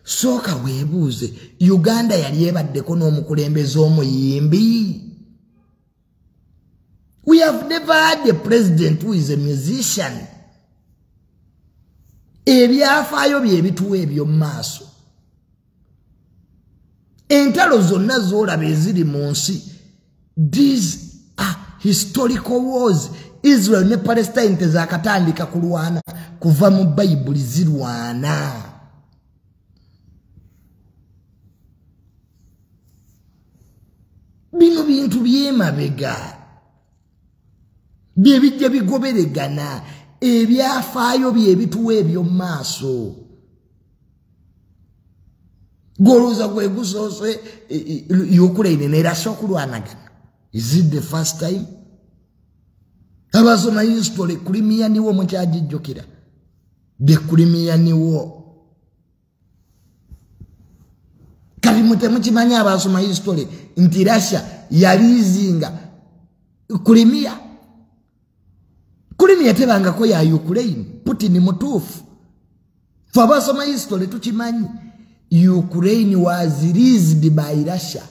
Soka webuze Uganda yali ebaddeko n'omukulembeze omuyimbi. We have never had a president who is a musician. Ebyafaayo bye bituwa ebyo maaso. Entalo zonna z'olaba eziri mu nsi. These are historical wars. Israel ne Palestine tezakatandika kulwana kuva mu Bayibuli zirwana. Bino bintu byemabega. Byebijja bigoberegana. Ebyafaayo bye bituwa ebyo maaso. Goloza gwe gusose Ukraine nerasha okulwanagana. Is it the first time? Abasoma history Crimea niwo mukyagijjukira. The Crimean War. Kali mutemukimanya abasoma history nti Russia yalizinga Crimea. Crimea tebangako ya Ukraine. Putin mutufu. Fabasoma history tukimanyi. Ukraine was released by Russia.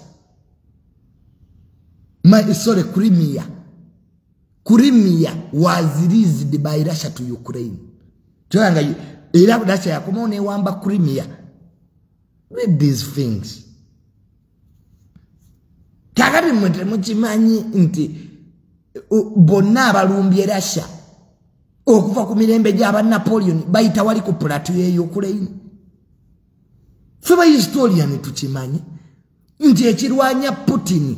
Crimea. Crimea was released by Russia to Ukraine. Tuanga era Russia yakomone wamba Crimea. Read these things. Kakati mukimanyi nti bonna abalumbye Russia okuva ku mirembe gy'aba Napoleon bayita wali ku plateau ye Ukraine. Feba historian tukimanyi nti ekirwanya Putin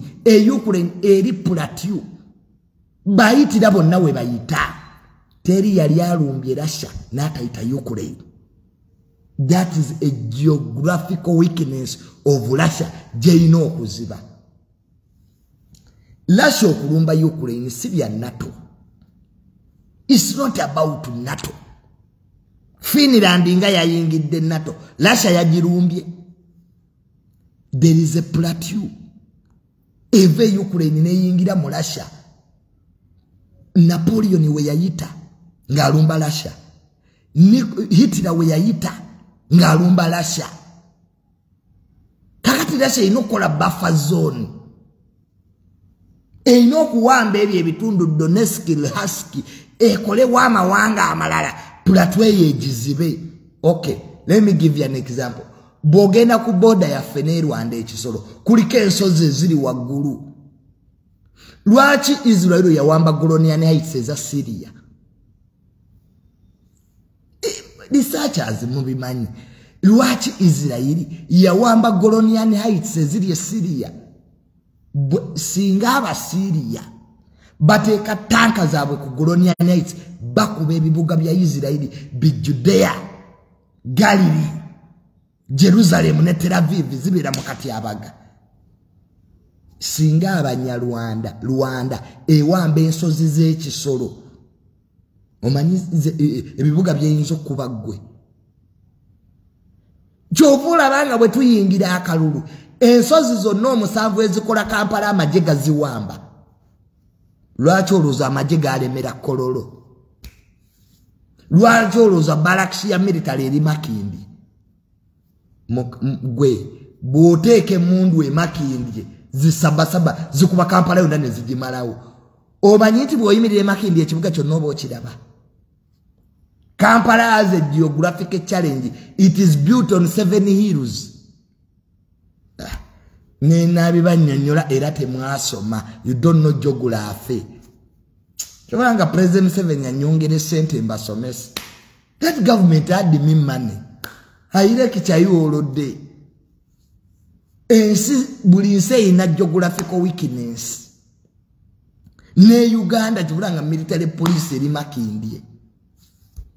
Ukraine eri plateau bayitira bonna we bayita teri yali alumbye Russia n'atayita Ukraine. That is a geographical weakness of Russia gyeyina okuziba. Russia okulumba Ukraine si bya NATO. It's not about NATO. Finland nga yayingidde NATO. Russia yagirumbye. There is a plateau. Eve Ukraine neyingira mu Russia. Napoleon we yayita ng'alumba Russia. Hitler we yayita ng'alumba Russia. Kakati Russia inokola buffer zone. Inokuwamba ebyo ebitundu Donetsk, Luhansk, ekole wamawanga amalala. Plateau yejizibe. Okay, let me give you an example. Bogenda ku border ya Fene Rwanda ekisolo. Kuliko ensozi ziri waggulu. Lwaki Israel yawamba Golonian Heights eza Syria? Researchers mubimanyi. Lwaki Israel yawamba Golonian Heights eziri Syria? Singa aba Syria bateka tanka zaabwe ku Golonian Heights bakuba ebibuga bya Israel bi Judea, Galilee, Jerusalem ne Tel Aviv zibira mu kati abaga. Singa Rwanda ewamba ensozi z'ekisolo omanyi ebibuga byeyinza okuba ggwe. Kyovula banga bwe tuyingira akalulu ensozi zonna omusanvu ezikola Kampala amagye gaziwamba. Lwaki olowooza amagye galemera Kololo? Lwaki olowooza Barracks ya military eri Makindi? Gwe bw'oteeka emundu e Makindi zisabasaba zikuba Kampala yonna ne zigimalawo. Omanyi nti bw'oyimirira e Makindi ekibuga kyonna oba okiraba. Kampala has a geographic challenge. It is built on 7 hills. Nena bibanyonyola era temwasoma. You don't know geography. Kyobanga President Museveni anyongere sente mbasomesa. That government had me money. Hayire kichayo olodde. Ensi buli nsi ina geographical weakness. Ne Uganda kyobanga military police eri Makindye.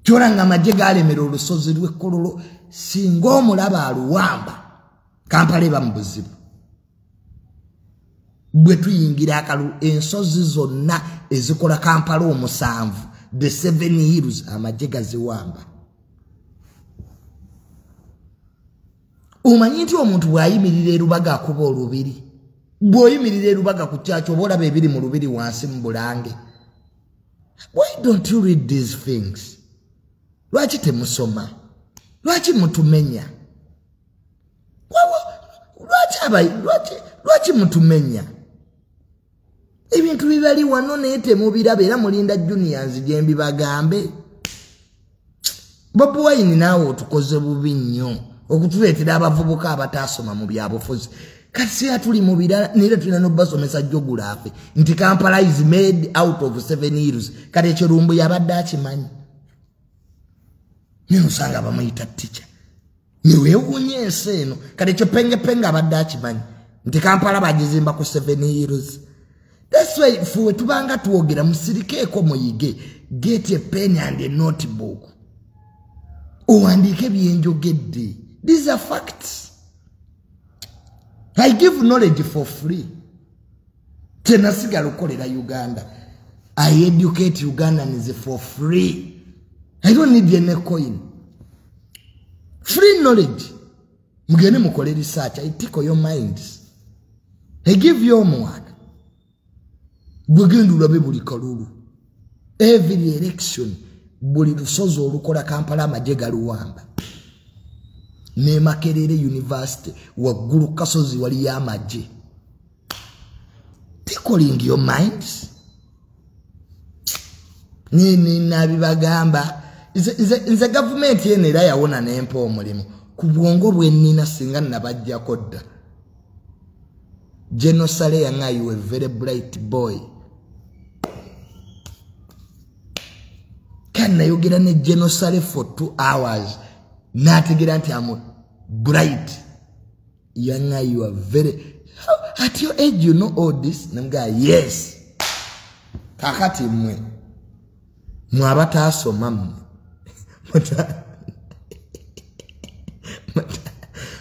Kyolanga amagye galemera olusozi lw'e Kololo singa omulaba aluwamba Kampala eba mu buzibu. Bwe tuyingira akalu ensozi zonna ezikola Kampala omusanvu the 7 hills amagye gaziwamba. Omanyi nti omuntu bw'ayimirira erubaga akuba olubiri. Bw'oyimirira erubaga ku kyakyo oba olaba ebiri mu lubiri wansi mu bulange. Why don't you read these things? Lwaki temusoma? Lwaki mutumenya? Lwaki mutumenya? Ebintu bibali wano naye temubiraba era mulinda juniors gye mbibagambe. Bobi Wine naawe otukoze bubi nnyo okutuleetera abavubuka abataasoma mu byabufuzi. Kati si tuli mu birala nera tulina n'obasomesa geography nti Kampala is made out of 7 hills. Kati ekirumbu yabadde akimanyi. Nimusanga bamuyita teacher. Niwewunye ensi eno kati ekyo penge abadde akimanyi nti Kampala bagizimba ku 7 hills. That's why fuwe tubanga tuwogera musirikeeko muyige. Get a pen and a notebook. Owandiike byenjogedde. These are facts. I give knowledge for free. Tenasigala okolera Uganda. I educate Ugandans for free. I don't need any coin. Free knowledge. Mugende mukole research. I tickle your minds. I give you homework. Bugende ulabe buli kalulu. Every election buli lusozi olukola Kampala amagye galuwamba. Ne Makerere University waggulu kasozi wali y'amagye. Tickling your minds. Nini nabibagamba. Nze government yene era yawona n'empa omulimu. Ku bwongo bwe nnina singa nabajjako dda. General Sale yanga you a very bright boy. Kan nayogera ne General Sale for 2 hours. Nategera nti amu bright. Yanga you are very... At your age you know all this? Namga yes. Kakati mwe. Mwabata asoma mwe.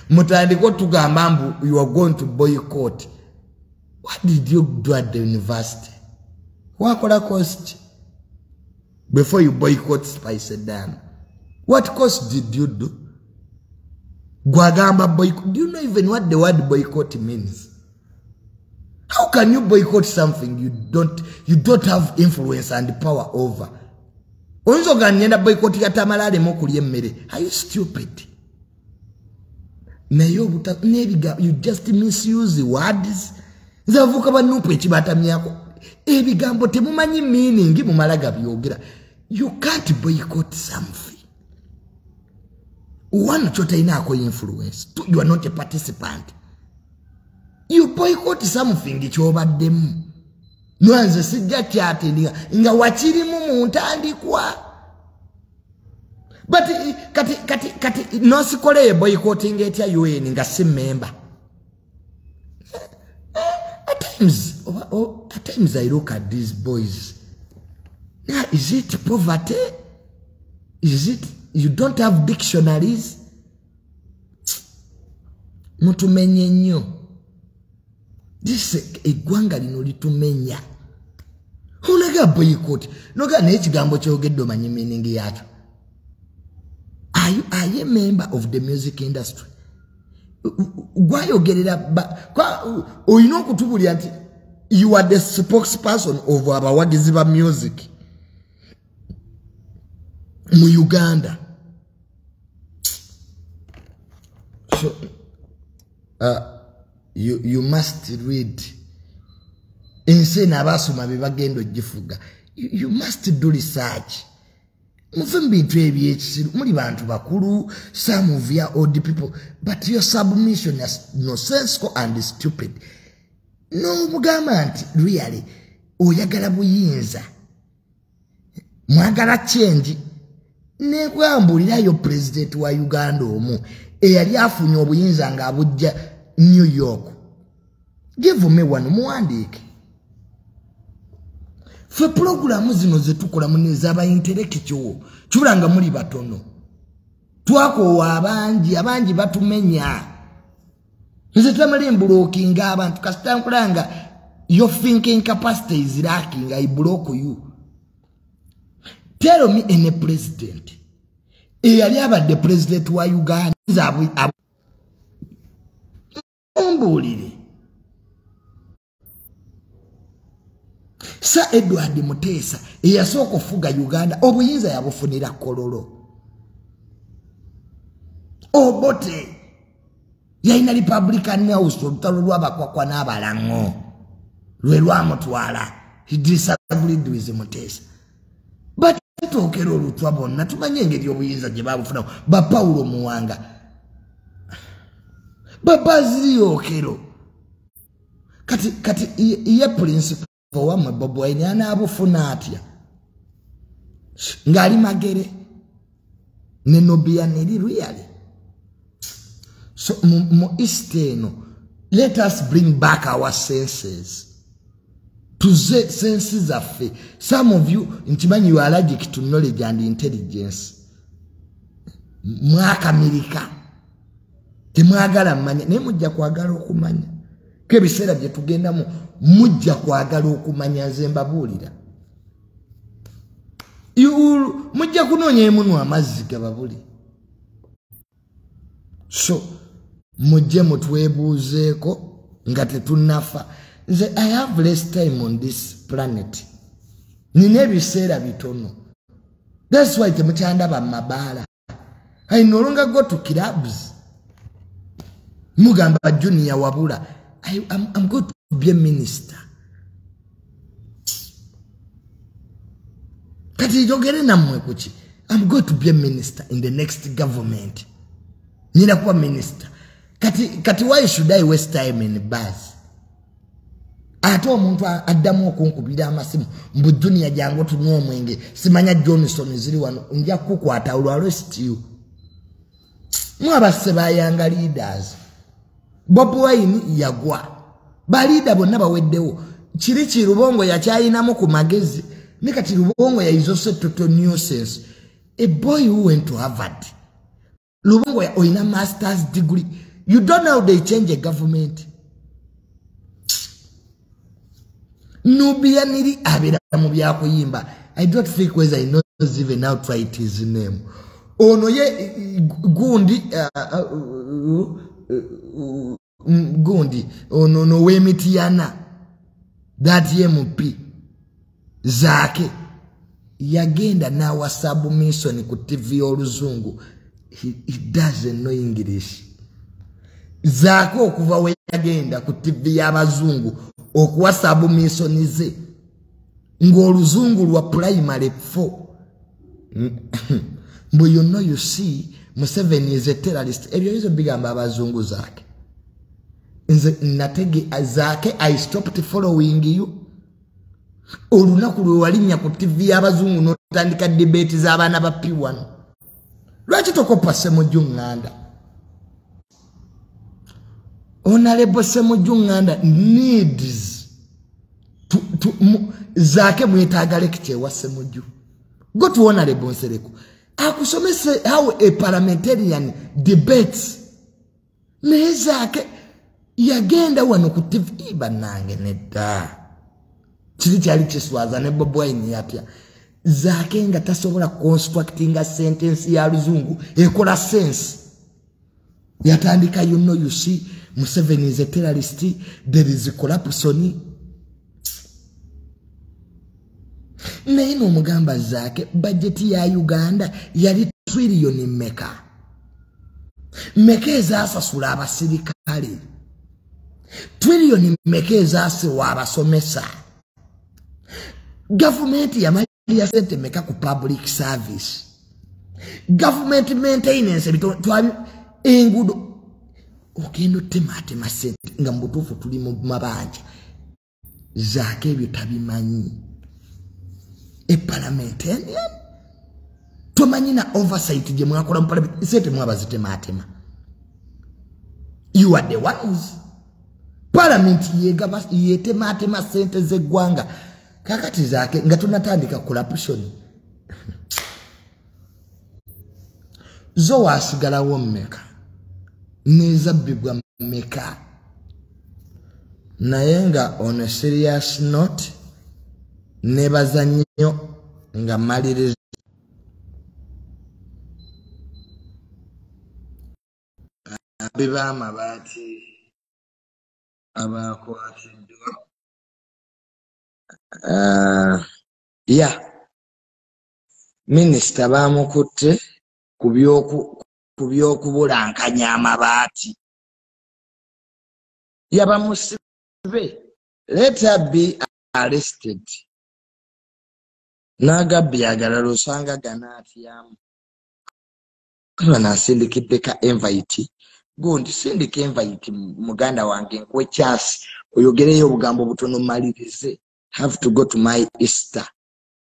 Mutandiko tugamba mbu you are going to boycott. What did you do at the university? Wakola cost? before you boycott Spice Dan. What course did you do? Gwagamba boycott. Do you know even what the word boycott means? How can you boycott something you don't have influence and power over? Onzo ganyenda boycott ya Tamalale mokulye mmere. Are you stupid? You just misuse the words. Zavuka banupu echibata miyako. Ebigambo temumanyi meaning mumalaga byogera. You can't boycott something. One chota inako influence. Two, you are not a participant. You boycott something ichobademu. Nwanze sijja kyate nga wachirimu muntandikwa. But kati no sikole boycotting etya UN nga si member. At times I look at these boys. Now, is it poverty? Is it you don't have dictionaries? Mutumenye nnyo. This egwanga lino litumenya. Unaga boycott. Noga n'ekigambo kyogedde omanyi meaning yakyo. Are you a member of the music industry? Why you get it up? Or you know, you are the spokesperson of our Wagiziba music. Mu Uganda. So, you must read. Insane abasoma bibagendo jifuga. You must do research. Mufimbi BHC, muri bantu bakuru, some of your old people, but your submission is nonsensical and stupid. No government really. Oyagala buyinza. Mwagala change. Ne kwambulira yo president wa Uganda omu. Eyali afunye obuyinza nga abujja New York. Give me one muandike. Fe programu zino zetukola muneza aba intellectual chulanga muri batono twako abanji batumenya nze tamale blocking abantu kasitangulanga your thinking capacity is lacking. I block you. Tell me any president eyali abadde president wa Uganda ombulire Sa Edward Mutesa eyasooka okufuga Uganda obuyinza yabufunira Kololo. Obote yalina Republican House olutalo lw'abakwakwa n'abalango lwe lwamutwala. He disagreed with Mutesa. But twokera olutwa bonna tumanye engeri obuyinza gye babufuna ba Paulo Muwanga Babaziri Okero kati ye principle Wama Bobo Wine abufuna atya ngali magere nenobia neri really. So mo isteno, let us bring back our senses to the senses of faith. Some of you intimani you are allergic to knowledge and intelligence. Mwaka Amerika temwagala manya ne mujja kwagala okumanya kebisera bye tugenda mu mujja kwagala okumanya nze mbabulira mujja kunoonya emunwa amazzi gababuli. So mujje mutwebuuzeeko nga tetunnafa. Nze I have less time on this planet. Nina ebiseera bitono. That's why temukyandaba mabaala. I no longer go to clubs. Mugamba Junior Wabula. I'm going to be a minister. Kati jogere namwe kuchi. I'm going to be a minister in the next government. Nina kuwa minister. Kati why should I waste time in bus? Ate omuntu addamu okunkubira amasimu mbu Junior jangu tunywa omwenge simanya Johnson ziri wano nja kukwata olwa arrest you. Mwabase bayanga leaders. Bobi Wine yagwa. Balida bonna baweddewo. Kiri Rubongo yakyayinamu ku magezi. Ne kati Rubongo is also total nuisance. A boy who went to Harvard. Rubongo oyina master's degree. You don't know how they change a government. Nubia niri abira mu byakuyimba. I don't think whether he knows even how to write his name. Ono ye gundi gundi ono no wemitiana that MP zake yagenda na wasabu mission ku TV oluzungu. He doesn't know English. Zake okuva we yagenda ku TV y'abazungu okuwasabu mission ze ng'oluzungu lwa primary 4. But you know, you see, Museveni is a terrorist. Ebyo hizo bigamba abazungu zake. Natege zake, I stopped following you. Olunaku lwe walinnya ku TV y'abazungu n'otandika debate z'abaana ba P1. Lwaki tokopa Ssemujju Nganda? Honorable Ssemujju Nganda needs to zake mwetaaga lecture wa Ssemujju. Go to Honorable Nsereko. Akusomese how a parliamentarian debates. Ne zake yagenda wano ku TV banange nedda. Kiri kyali kiswaza ne Bobi Wine yapya. Zake nga tasobola constructing a sentence ya luzungu ekola sense. Yatandika, you know, you see, Museveni is a terrorist, there is a corruption. Naino mugamba zake budget ya Uganda yali trillion meka. Mekeza asasula abasirikale. Trillion mekeza asewa abasomesa. Government ya sente meka ku public service. Government maintenance bitwali engudo. Okendo tema sente nga mbutufu tuli mu mabanja. Zake bitabimanyi. A parliamentarian tomanyina oversight je mwakola mu parliament sente mwabazitema. You are the ones. Parliament yegaba yetema sente zeggwanga kakati zake nga tunatandika corruption. Zo wasigala wo mmeka neza bibwa mmeka nayenga on a serious note nebaza nnyo nga maliriza abiba amabaati abakwatiddwa. Minisita bamukutte ku by'okubulankanya amabaati. Yabamusibe, let her be arrested. Nagabbi agalala osanga ganaatyamu. Kaba nasindikidde ka invite. Gundi sindika invite muganda wange nkwe chance oyogereyo obugambo butono malirize. Have to go to my Easter.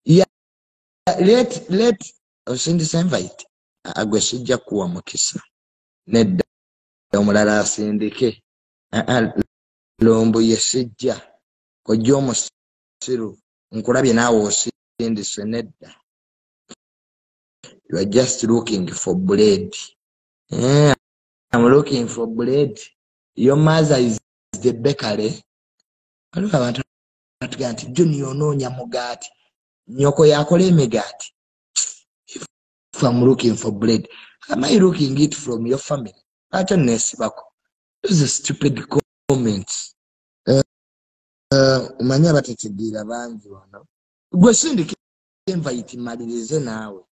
Yeah, let osindisa invite. Agwe sijja kuwa mukisa. Nedda omulala asindike. Lombo yesijja. Kojja omusiru. Nkulabye naawe osindise nedda. You are just looking for bread. I'm looking for bread. Your mother is the bakery. Aliwo abantu batuga nti Junior onoonya mugaati. Nyoko yakola emigaati. If I'm looking for bread, am I looking it from your family? Acho nesibako. Those are stupid comments. Umanya batetegira bangi wano. Gwe sindika invite malirize naawe.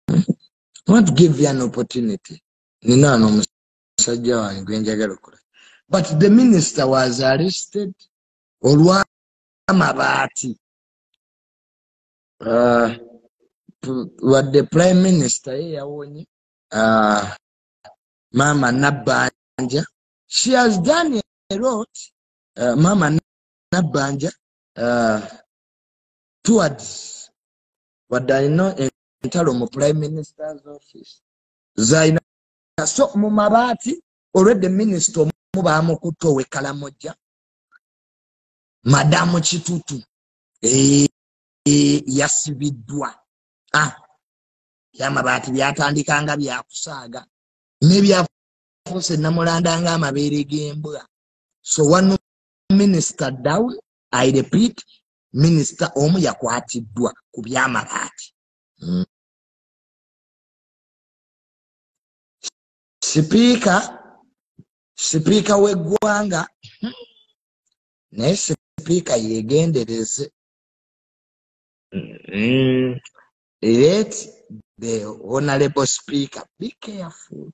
I want to give you an opportunity. Nina no musajja wange njagala okukola. But the minister was arrested olwa amabaati. What the prime minister yawonye Mama Nabanja, she has done a lot. Mama Nabanja towards what I know in the prime minister's office. Zaina so mumabati already minister muba mukuto we Kalamoja. Madamu Chitutu yasibidwa. Yamabati byatandikanga byakusaaga. Nebyafuse namulanda nga amabeere g'embwa. So one minister down, I repeat, minisita omu yakwatiddwa ku by'amabaati. Sipiika w'eggwanga naye sipiika yegendereze. Let the honorable speaker be careful.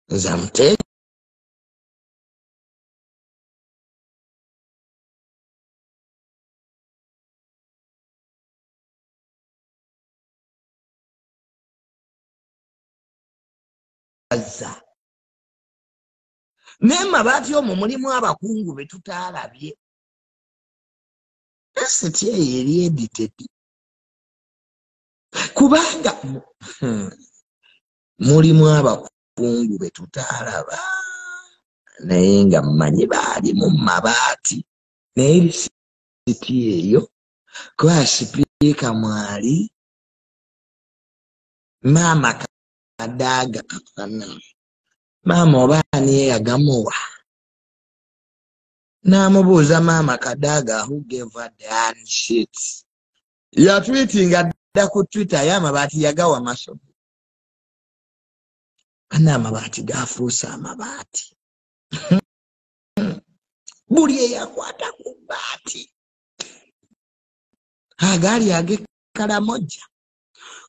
Zamte n'emabaati omwo mulimu abakungu be tutaalabye. Esiti eyo eri edited kubanga mulimu abakungu be tutaalaba naye nga mmanyi baali mu mabaati. Naye esiti eyo kuba sipiika mwali Maama Kadaga Akana. Maama oba ani yagamuwa? N'amubuuza Maama Kadaga who gave her the handshake. Yatwitinga dda ku Twitter y'amabaati yagawa Masomo. Ana amabaati gafuuse amabaati. Buli eyakwata ku baati agaali ag'Ekaramoja.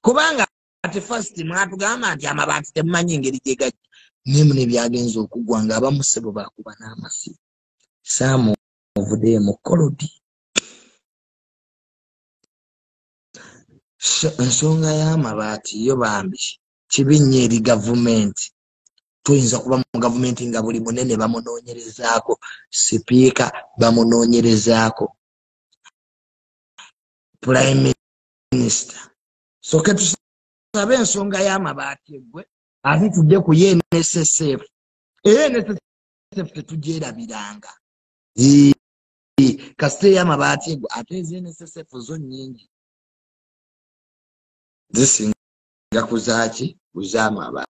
Kubanga ati first mwatugamba nti amabaati temumanyi engeri gye gajja. Ne byagenza okugwa ng'abamu ssebo baakuba n'amasi. Saamuvude mu kolodi. Ensonga y'amabaati yo bambi kibi nnyo eri gavumenti. Tuyinza kuba mu gavumenti nga buli munene bamunoonyerezaako, sipiika bamunoonyerezaako, prime minister. So ke tusabe ensonga y'amabaati eggwe ate tujje ku NSSF. NSSF tetugyerabiranga. Kasite y'amabaati eggwe ate NSSF zo nnyingi zisinga kuzaaki kuz'amabaati.